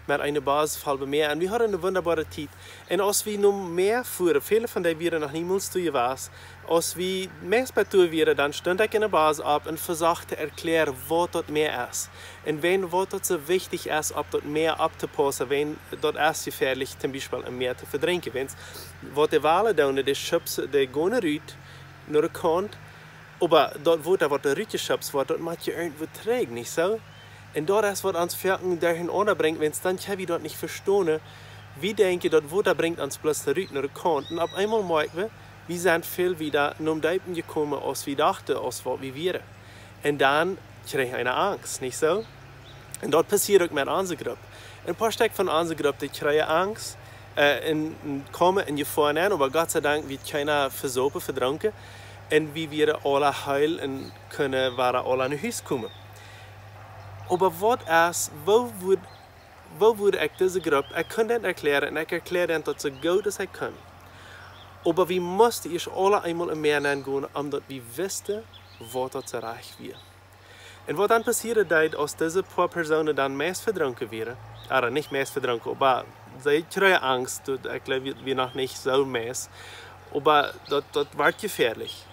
mit einer Basis beim Meer. Und wir hatten eine wunderbare Zeit. Und als wir noch mehr fuhren, viele von denen wären noch niemals zu was, als wir mehr bei Tour wären, dann stand ich in der Basis ab und versuchte zu erklären, was dort Meer ist. Und wenn was dort so wichtig ist, ob dort Meer abzupassen, wenn dort ist gefährlich, zum Beispiel im Meer zu verdrinken. Wenn was die Wale da die Schöpse, die gehen nicht nur der Kant, aber dort, wo der Rüte schöpst, dort macht ihr irgendwo trägt, nicht so? Und dort ist, was uns Ferken dahin bringt, wenn es dann ich dort nicht verstehe, wie denke dort, wo der bringt uns bloß der Rüte nach der Kant. Und auf einmal merken wir sind viel wieder nur Deipen gekommen, als wir dachten, als was wir wären. Und dann kriege ich eine Angst, nicht so? Und dort passiert auch mit unserer Gruppe. Ein paar Stück von unserer Gruppe, die kriegen Angst, und kommen in die Vorne, aber Gott sei Dank wird keiner versopen, verdrunken. Und wie wir alle heil und können, waren alle in Haus kommen. Aber was ist, wo würde ich diese Gruppe, ich kann das erklären, und ich erkläre das so gut als ich kann. Aber wir mussten alle einmal im Meer gehen, omdat wir wussten, was das erreicht wird. En wat dan passiert dat als deze paar personen dan meest verdronken wären, oder nicht meest verdronken, aber sie kriegen Angst, ich glaube, wir noch nicht so meest, aber das wird gefährlich.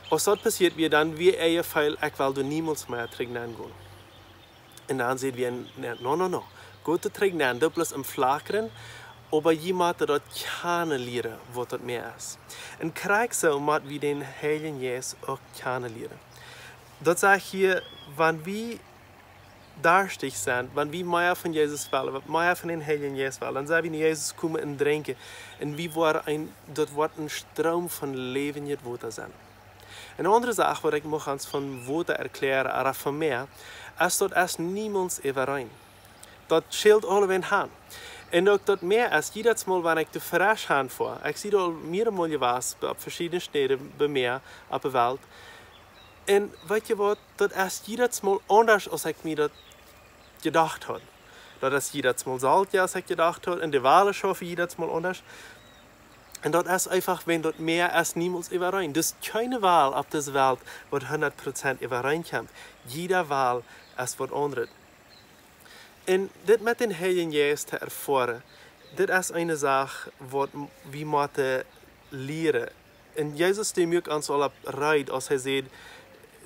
Als dat passiert, wir dann wie eher viel, ich will niemals mehr trinken gehen. Und dann sehen wir, no, gut zu trinken, das bloß im Flackern, aber jemand dort kennenlernen, was das mehr ist. Und Krieg so, muss wir den Heiligen Jesus auch kennenlernen. Das sage ich hier, wenn wir darstig sind, wenn wir mehr von Jesus wollen, mehr von den Heiligen Jesus wollen, dann sagen wir, Jesus kommen und trinken. Und wir wollen dort wird ein Strom von Leben jetzt Wota sein. Eine andere Sache, die ich noch ans von Wota erklären, aber von mir, ist dort erst niemals überein. Das schild alle wenn han. En ook dat meer als jedes Mal, wenn ich de Frisch han vor. Ich sehe da mehrere was auf verschiedenen Städten bei mir auf der Welt. En weet je wat, dat is jedes Mal anders, als ich mir das gedacht habe. Dat is jedes Mal salz, als ich gedacht habe. En de Wahlen schaffe jedes Mal anders. Und das ist einfach, wenn dort mehr als niemals überein. Das ist keine Wahl auf dieser Welt, wo 100% übereinkommt. Jede Wahl ist was anderes. Und das mit den Heiligen Jesus zu erfahren, das ist eine Sache, die wir müssen lernen. Und Jesus die mir uns alle reit, als er sagt,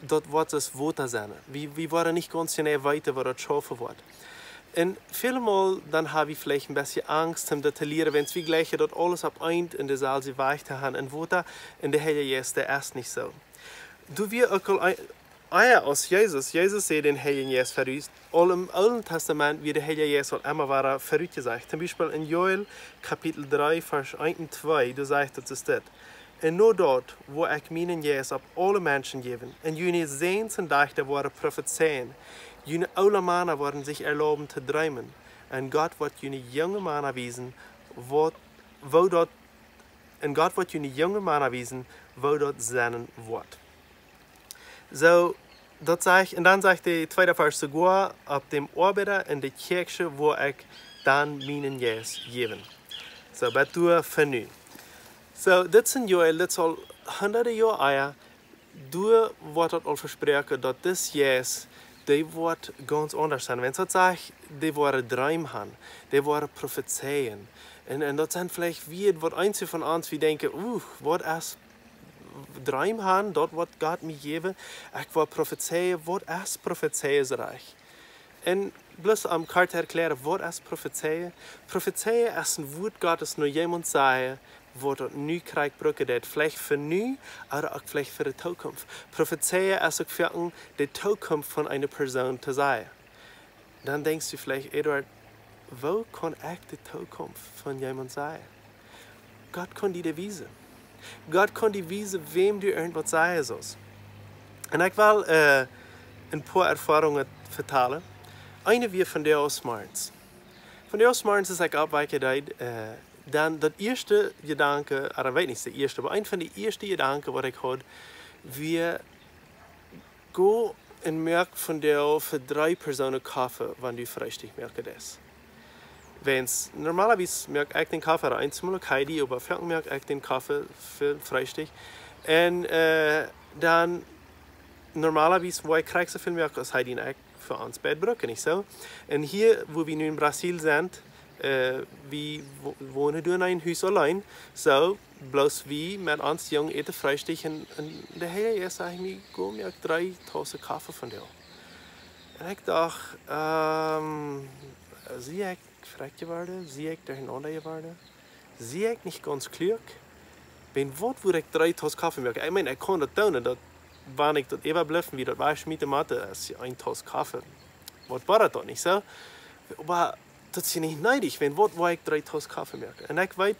dort wird es Wota sein. Wir waren nicht ganz genau weiter, wo das schaffen wird. Und vielmal dann habe ich vielleicht ein bisschen Angst, um das zu lernen, wenn wir gleich dort alles ab ein in der Saal sie weiter haben. Und Wota in der Heilige Jesus, der ist nicht so. Du wir auch aus Jesus sieht den Heiligen Jesus verrückt. All im Alten Testament wie der Heilige Jesus immer war verrückt gesagt. Zum Beispiel in Joel Kapitel 3, Vers 1 und 2, du sagst, das ist das. Und nur dort, wo ich meinen Jesus auf alle Menschen geben, und jene Sehns und Dächter waren prophezeien, jene aula Männer werden sich erlauben zu träumen, und Gott wird jene junge Männer wiesen, wo dort seinen Wort. So, das sage ich, und dann sagt der zweite Vers sogar, auf dem Arbeiter in der Kirche, wo ich dann meinen Jesus geben. So, das tue für nu. So, das sind Joel, das soll hunderte Jahre eier, du wird das all versprechen, dass das Jesus, die wird ganz anders sein. Wenn ich sage, die werden Träume haben, die werden prophezeien. Und das sind vielleicht wir, was einzelne von uns, wir denken, was ist Träume haben, dort wird Gott mir geben, ich will prophezeien, was ist Prophezeienreich. Und bloß am Karte erklären, was ist Prophezeien? Prophezeien ist ein Wort Gottes, nur jemand sagt, wo dort nu krijgt brücken, dat vielleicht für nu, aber auch vielleicht für die Zukunft. Prophezeien ist auch für die Zukunft von einer Person zu sein. Dann denkst du vielleicht, Eduard, wo kann ich die Zukunft von jemandem sein? Gott kann dir wiesen. Gott kann dir wiesen, wem du irgendwas sagen sollst. Und ich will ein paar Erfahrungen vertellen. Eine wie von der aus Marns. Von der aus Marns ist ich abweichend, dann das erste Gedanke, oder weiß nicht der erste, aber ein von den ersten Gedanken, was ich hatte, wir gehen und merken von der für 3 Personen Kaffee, wenn du Frühstück merkst das. Wenn's normalerweise merke ich den Kaffee einmal Heidi, aber für merke ich den Kaffee für Frühstück. Und dann normalerweise, wo ich kriege so viel merke, als Heidi und ich für uns Bettbrücken, nicht so? Und hier, wo wir nun in Brasil sind, wir wohnen in einem Haus allein, so bloß wie mit uns jungen eten Frühstück und der Herr ist sagt mir, go mir 3 Tassen Kaffee von dir. Und ich dachte, sehe ich fragt geworden, sehe ich durcheinander geworden, sehe ich nicht ganz klug, wenn was würde ich 3 Tassen Kaffee merken? Ich meine, ich kann das tun, das war nicht das überbleiben, wie das war ich mit der Mathe, das ist 1 Tasse Kaffee. Was war das doch nicht so? Aber das ist nicht neidig, wenn wo ich 3 Tassen Kaffee merke. Und ich weiß,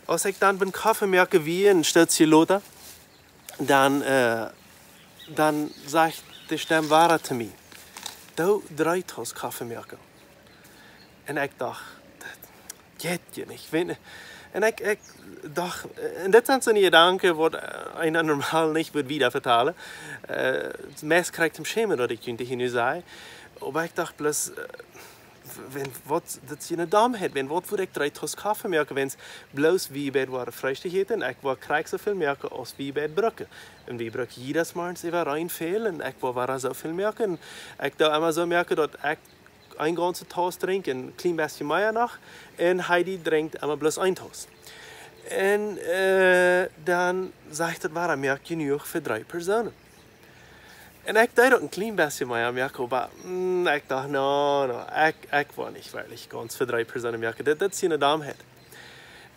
als ich dann beim Kaffee merke, wie ein Stötzchen Loden, dann sagt die Stimme wahr zu mir. Du 3 Tassen Kaffee merke. Und ich dachte, das geht ja nicht. Und ich dachte, und das sind so die Gedanken, die einer normal nicht wieder vertellen. Das meiste kriegt im Schämen, dass ich könnte hier nicht sagen. Aber ich dachte bloß, wenn wat dat je een dam het, wenn wat voor ik 3 tos koffie merken, wenn es bloß wie bij waren Frühstücketen, ik war krijg zoveel merken als wie bij brücken. En wie brück jedes Morgens even rein veel en ik war zoveel merken. Ik da immer so merken dat ik een ganze Tos drink, een klein beetje meer nog, en Heidi drinkt immer bloß ein Tos. En dan zegt het waar, merk je genoeg voor 3 personen. En ik deed ook een klein beetje meer merken, maar ik dacht, ik wil niet wirklich ganz voor 3 personen merken, dat is een dame het.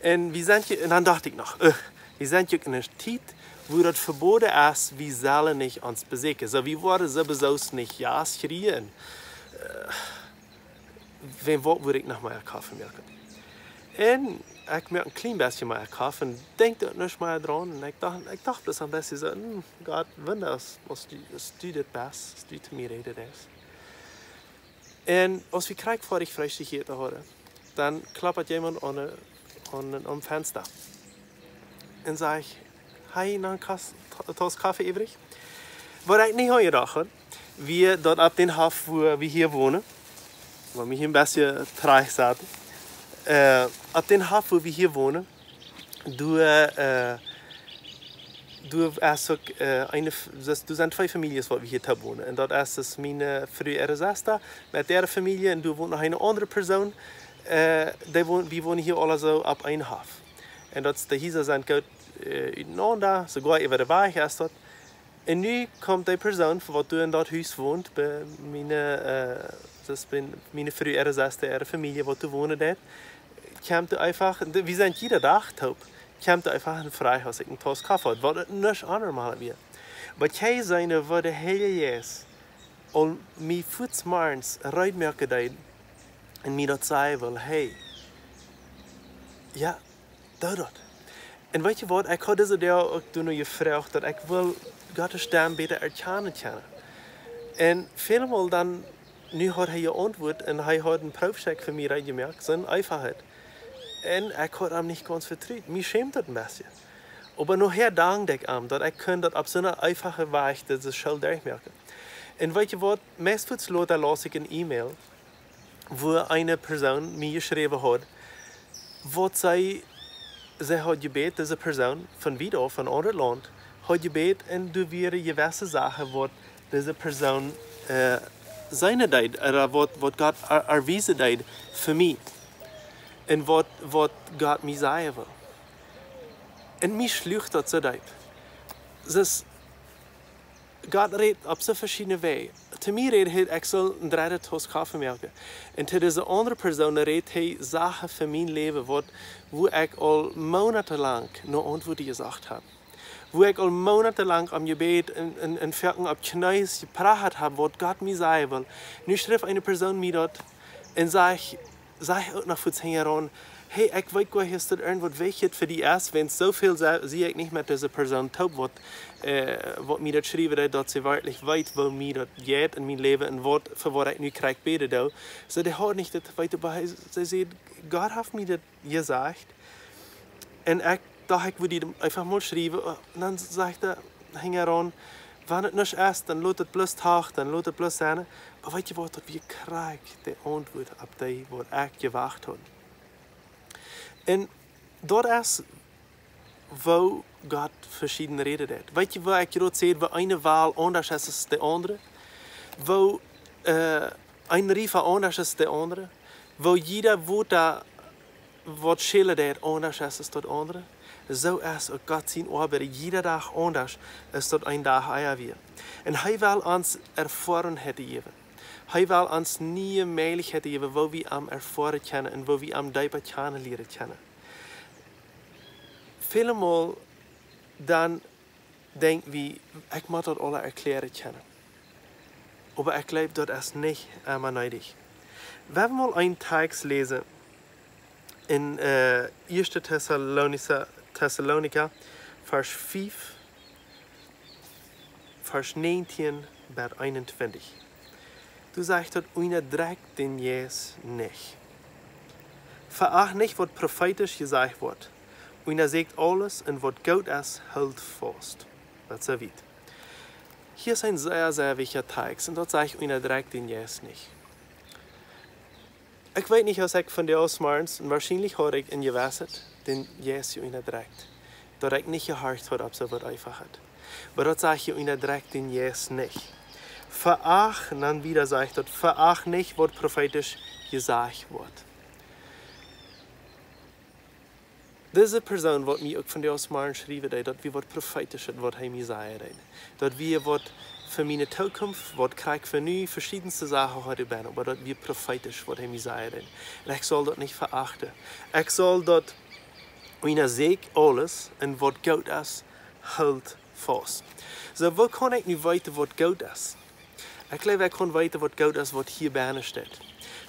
En dan dacht ik nog, we zijn ook in een tijd, wo dat verboden is, we zullen niet ons bezieken. So, we worden sowieso niet ja schreien. Wat wil ik nog meer koffie merken? En ik merk een klein beetje meer koffie en denk er niet meer dran. En ik dacht dus een beetje zo, Gott, wenn als du dit best, als du te mij reden is. En als we krijgen voor ik Frühstück te horen, dan klappert jemand aan een Fenster. En zeg, heb je nog een tas koffie übrig? Wat ik niet al gedacht had, we dat op den Hof, wo we hier wonen, waar we hier een beetje traag zaten, op den Hof, wo we hier wonen, du zijn 2 families wat we hier wonen. En dat is mijn frühere Schwester met der familie en du woont nog een andere persoon. We wonen hier alle zo op een Hof. En dat is de huizen zijn goed uiteenander, sogar over de weg is dat. En nu komt die persoon wat du in dat huis woont, bij mijn frühere Schwester, ihre familie wat du wonen deed. Komt einfach, we zijn jede dag toop. Komt einfach een vrij als ik een tas koffie had, wat het niet anormaal weer. Wat jij zijn wat de hele jes, al mij voets morgens uitmerken deed, en mij dat zei wel, hey, ja, dat. En weet je wat, ik had deze dag ook toen gevraagd dat ik wil Gottes stem beter erkennen. En veelmaal dan, nu had hij je antwoord en hij had een proefcheck voor mij uitgemerkt, zijn einfachheid. En ik had hem niet ganz vertrouwd. Mij schämt het een beetje. Maar nachher dankte ik hem dat ik dat op zo'n einfache weg deze schuld durchmerken. En weet je wat, meestal later las ik een e-mail, wo eine persoon mij geschreven had, wat zij had gebeten, deze persoon, van wie of van een ander land, had gebeten en door weer gewisse zaken wat deze persoon zijn deed, wat Gott erwezen deed voor mij. En wat Gott mij zei wil. En mij sloeg dat zo diep. Dus Gott redt op zo verschillende wegen. Te mij redt hij, ik zal een 3 tas koffie merken. En te deze andere persoon redt hij zaken voor mijn leven, wo ik al monatelang naar antwoorden gezegd heb. Wo ik al monatelang am Gebet en Verken op knieën gepraat heb, wat Gott mij zei wil. Nu schreef een persoon mij dat en zeg ook nog voor het heen, hey, ik weet wel, is dat irgendwas wichtig voor die is, want zoveel zie ik niet met deze persoon taub, wat mij dat schrijven, dat ze werkelijk weet, wat mij dat gaat in mijn leven en wat, voor wat ik nu krijg beden doe. So, die had niet dat weten, maar ze zei, Gott heeft mij dat gezegd. En ik dacht, ik wil hem einfach mal schrijven. En dan zegt hij, hing eraan, wanneer het niet is, dan laat het plus taag, dan laat het plus zijn. Maar weet je wat, dat we krijgen de antwoord op die, wat ik gewacht had. En dat is waar Gott verschillende redenen heeft. Weet je wat ik je zei, waar een waal anders is dan de andere? Waar een rief anders is dan de andere? Waar jeder Wota wat schillen deed anders is dan de andere? Zo is ook Gott zijn arbeid jede dag anders is dan een dag weer. En hij wil ons ervaren geven. Hij wil ons nieuwe mogelijkheden geven, waar we hem ervaren kennen en waar we hem dieper kennen leren kennen. Veelmaal dan denken we, ik moet dat alle erklären kennen. Maar ik geloof dat is niet immer nodig. We hebben mal een tekst lezen in 1. Thessalonica, vers 5, vers 19 bis 21. Du sagst dat unterdrückt den Jes nicht. Veracht nicht, was prophetisch gesagt wird. Untersägt alles und was gut ist, hält fast. Das ist weit. Hier ist ein sehr, sehr wichtiger Text und dort sagt unterdrückt den Jes nicht. Ik weet niet als ik van de morgens, en waarschijnlijk hoor ik in je wasset, den Jezus in het direct. Dat ik niet gehard had op zo wat einfach hat. Maar dat zeg je in het direct den Jezus niet. Veracht, en dan wieder sagt dat, veracht nicht, wat prophetisch gesagt wordt. Deze persoon wat mij ook van de morgens schreef, dat we wat prophetisch het wat hij mij zei. Dat we wat für meine Zukunft, was krijg für nu, verschiedenste Sachen heute bin, aber das wird prophetisch, was er mir sagt. Und ich soll das nicht verachten. Ich soll das, wenn er sagt, alles, und was Gott ist, hält fast. So, wo kann ich nicht weiter, was Gott ist? Ich glaube, ich kann weiter, was Gott ist, was hier bei steht.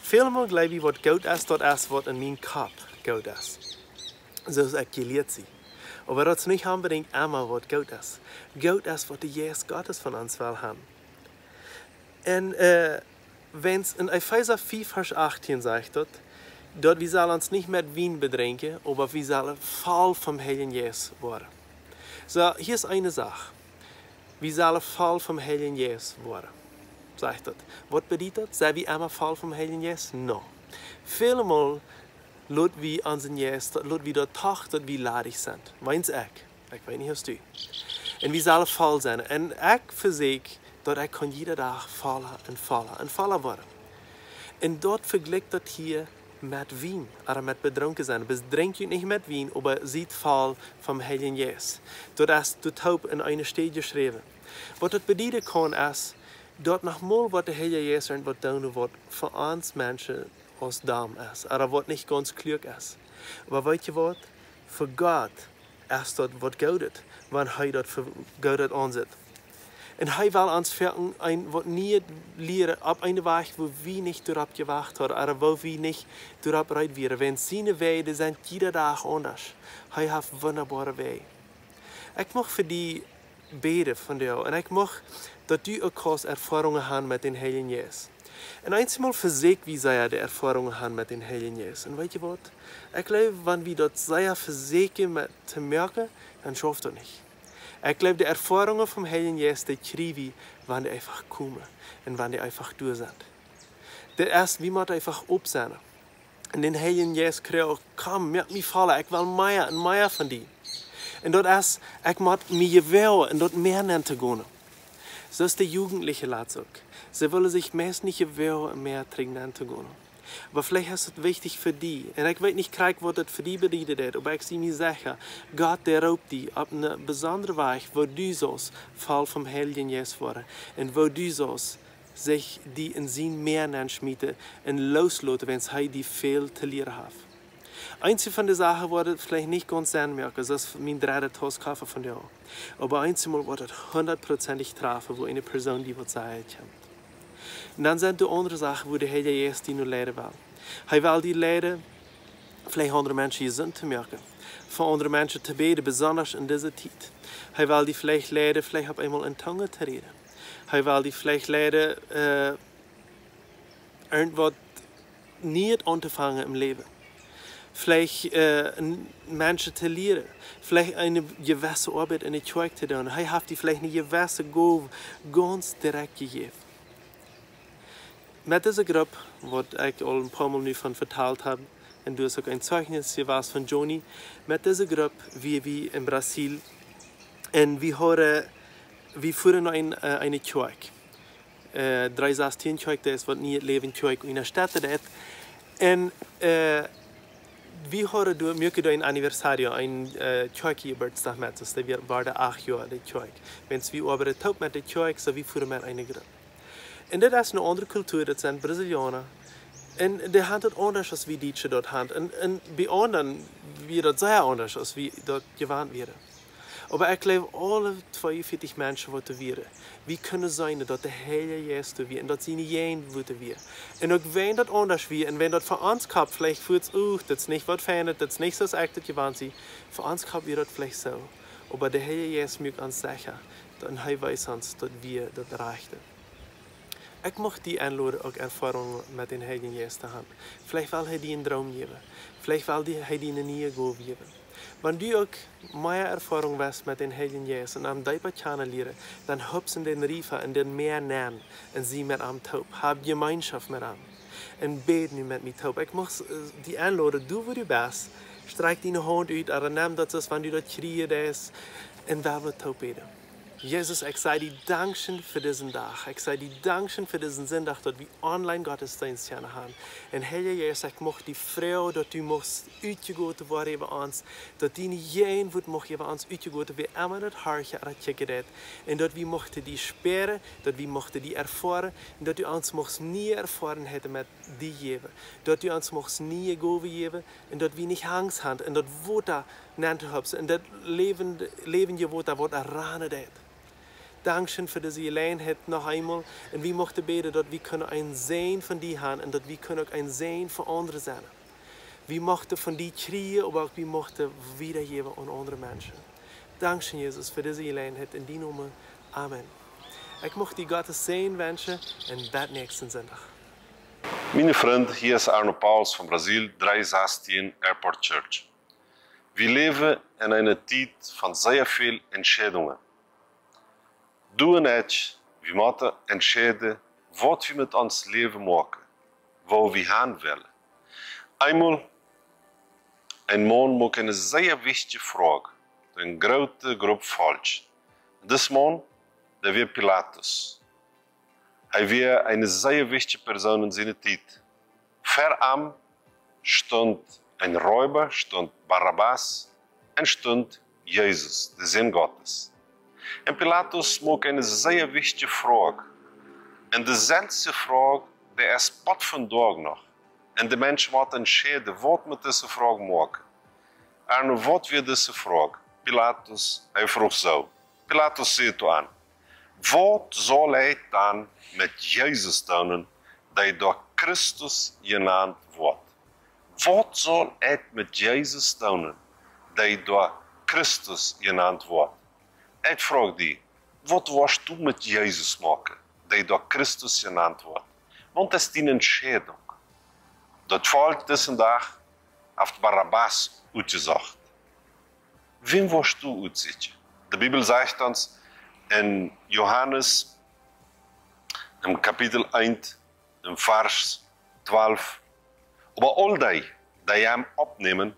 Vielmal glaube ich, was Gott ist, das ist, was in meinem Kopf Gott ist. So ist ich gelehrt sie. Aber das ist nicht unbedingt immer, was Gott ist. Gott ist, was der Jesus Gottes von uns will haben. Und wenn es in Epheser 4, Vers 18 sagt, dort wir sollen uns nicht mit Wein betrinken, aber wir sollen voll vom Heiligen Jesus werden. So, hier ist eine Sache. Wir sollen voll vom Heiligen Jesus werden. Sagt das. Was bedeutet das? Sind wir immer voll vom Heiligen Jesus? No. Vielmal lassen wir unseren Jesus, lassen wir dort Tag, dass wir ladig sind. Meins ich weiß nicht, was du. Und wir sollen voll sein. Und ich versuche, dass ich jeden Tag voller und voller und voller werden. Und dort vergleicht das hier mit Wein, oder mit betrunken sein. Aber trinkt nicht mit Wein, aber sieht voll vom Heiligen Jesus. Das ist der Toop in einer Stelle geschrieben. Was das bedeuten kann, ist, dort nochmal, was der Heilige Jesus wird tun, was für uns Menschen aus Darm ist, oder was nicht ganz klug ist. Aber weißt du was? Für Gott ist das, was Gott ist, wenn er das für Gott ansieht. Und er will uns führen, was nie lehren, ab einer Weg, wo wir nicht darauf gewacht haben, oder wo wir nicht darauf bereit wären. Wenn seine Wege sind jeden Tag anders. Er hat wunderbare Wege. Ich möchte für die beten von dir, und ich möchte, dass du auch Erfahrungen hast mit den Heiligen Jesus. Und einmal für sich, wie sie die Erfahrungen haben mit den Heiligen Jesus. Und weißt du was? Ich glaube, wenn wir das sehr versuchen zu merken, dann schafft das nicht. Ich glaube, die Erfahrungen vom Heiligen Jesus, die kriegen wir, wenn die einfach kommen und wenn die einfach durch sind. Das erst, wie man einfach aufsehen. Und den Heiligen Jesus kriegt, komm, merk mich fallen, ich will mehr und mehr von dir. Und das ist, ich muss mich gewähren und dort mehr nennen zu gehen. So ist der Jugendliche Latzug. Sie wollen sich meist nicht gewähren und mehr trinken zu gehen. Aber vielleicht ist es wichtig für die. Und ich weiß nicht, was das für die bedeutet, aber ich bin mir sicher, Gott, der raubt die auf eine besondere Weise, wo du sollst voll vom Heiligen Jesus werden. Und wo du sollst sich die in sein Meer schmieden und loslassen, wenn es die viel zu lernen hat. Einzige von den Sachen wurde vielleicht nicht ganz anmerken, das ist mein dritter Toastkaffee von dir. Aber einmal wurde es 100%ig treffen, wo eine Person die was sagt. Und dann sind die andere Sachen, wo der Heilige Jesus die nur leiden will. Er will die leiden, vielleicht andere Menschen sind zu merken. Für andere Menschen zu beten, besonders in dieser Zeit. Er will die vielleicht leiden, vielleicht auf einmal in Tongue zu reden. Er will die vielleicht leiden, irgendwas nicht anzufangen im Leben. Vielleicht Menschen zu lehren, vielleicht eine gewisse Arbeit in der Kirche zu tun. Er hat die vielleicht eine gewisse Gabe ganz direkt gegeben. Mit dieser Gruppe, was ich auch ein paar Mal nu von verteilt habe, und du hast auch ein Zeugnis hier was von Johnny, mit dieser Gruppe, wie in Brasil, und wir fuhren eine Kirche. 316 Kirche, das ist, was nie leben Kirche in der Stadt ist. Und wir haben da ein Anniversario, ein Kirche-Geburtstag mit uns, das war der 8 Jahre der Kirche. Wenn wir aber den Top mit der Kirche, so wir fuhren mit einer Gruppe. Und das ist eine andere Kultur, das sind Brasilianer. Und die haben das anders, als wir Deutsche dort haben. Und bei anderen wird das sehr anders, als wir dort gewarnt werden. Aber ich glaube, alle 42 Menschen, die wir wie können sein, dass der Heilige Jesus wir und dass sie nicht jeden wir. Und auch wenn das anders wird, und wenn das für uns kommt, vielleicht fühlt es, das ist nicht was verändert, das ist nicht so, als ich gewarnt sie, für uns kommt wird das vielleicht so. Aber der Heilige Jesus mögt uns sicher, und er weiß uns, dass wir das erreichen. Ich möchte die einladen, auch Erfahrungen mit den Heiligen Jesus zu haben. Vielleicht will er dir einen Traum geben. Vielleicht will er dir eine neue Gabe geben. Wenn du auch mehr Erfahrung hast mit den Heiligen Jesus und am Deiber kennenlernen, dann hüpfen den Riefer und den Meer nennen und sie mit am Taub. Hab Gemeinschaft mit ihm. en bid nu met mij toop. Ik mocht die aanladen, doe wat je best. Strijk die hand uit, en neem dat is wanneer dat schreeuwen is. En we willen toop bidden. Jezus, ik zei die dankschen voor deze dag. Ik zei die dankschen voor deze zondag dat we online godsdienst gaan hebben. En Heer Jezus, ik mocht die vrouw dat u mocht uitgegoten worden bij ons. Dat die niet geen woord mocht hebben ons uitgegoten. We allemaal het hartje dat je gedaan. En dat we mochten die speren, dat we mochten die ervaren. En dat u ons mocht niet ervaren hebben met die geven. Dat u ons mocht niet goven geven. En dat we niet angst hadden. En dat Wota neemt hebben. En dat levende Wota wordt erranen deed. Dankzij voor deze eenheid nog eenmaal. En we mochten bidden dat we kunnen een zijn van die hebben en dat we kunnen ook een zijn voor anderen zijn. We mochten van die schreeuwen, maar we mochten weergeven aan andere mensen. Dankzij Jezus voor deze eenheid in die naam. Amen. Ik mocht die God zijn wensen en tot nächsten zondag. Mijn vriend, hier is Arno Pauls van Brazil, 316 Airport Church. We leven in een tijd van zeer veel entscheidungen. Doe net, we moeten entscheiden wat we met ons leven maken, waar we gaan willen. Eenmaal, een man maakt een zeer wichtige vraag, een grote groep volk. Deze man, dat was Pilatus. Hij was een zeer wichtige persoon in zijn tijd. Ver hem stond een räuber, stond Barabbas en stond Jezus, de Zoon Gottes. En Pilatus maakt een zeer wichtige vraag. En dezelfde vraag, die is tot vandaag nog. En de mensen moeten entscheiden wat met deze vraag maken. En wat weer deze vraag? Pilatus, hij vroeg zo. Pilatus zei toen aan. Wat zal hij dan met Jezus doen, die door Christus genaamd wordt? Wat zal hij met Jezus doen, die door Christus genaamd wordt? Hij vraagt die, wat was toen met Jezus maken, die door Christus genaamd wordt? Want dat is die entscheiding. Dat volk deze dag heeft Barabbas uitgezocht. Wem was toen uitzet? De Bijbel zegt ons in Johannes, in kapitel 1, in vers 12, maar al die hem opnemen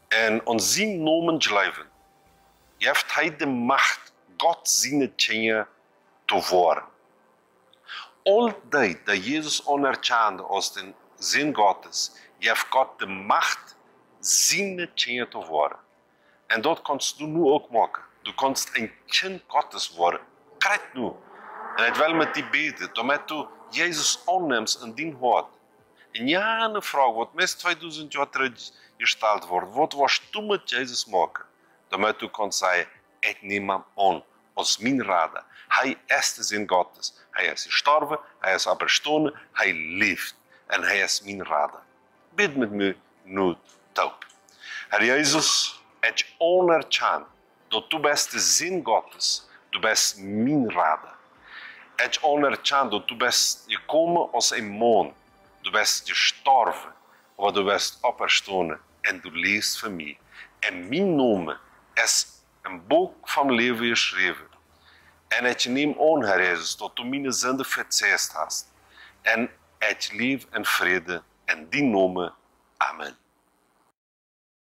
en ons zien nomen blijven, heeft hij de macht, God zijn kinderen te worden. Al die Jezus onerkende als de Zoon Gottes, heeft God de macht, zijn kinderen te worden. En dat kannst du nu ook maken. Du kannst een kind Gottes worden. Krijg nu. En het wel met die beden, damit du Jezus aanneemt in die hart. En ja, een vraag, wat meest 2000 jaar terug gesteld wordt, wat was toen met Jezus maken? Damit du kannst zeggen, ik neem hem aan als mijn rader. Hij is de Zoon Gottes. Hij is gestorven, hij is opgestaan, hij leeft. En hij is mijn rader. Bid met me nu toop. Herr Jezus, het je onerkend dat du bist de Zoon Gottes. Du bist mijn rader. Het je onerkend dat du bist gekomen als een man. Du bist gestorven, maar du bist opgestaan en du leeft voor mij. En mijn naam is een boek van leven geschreven. En het je neemt aan, Herr Jezus, dat du mijn zonde verzeerd hast. En het leef en vrede in die naam. Amen.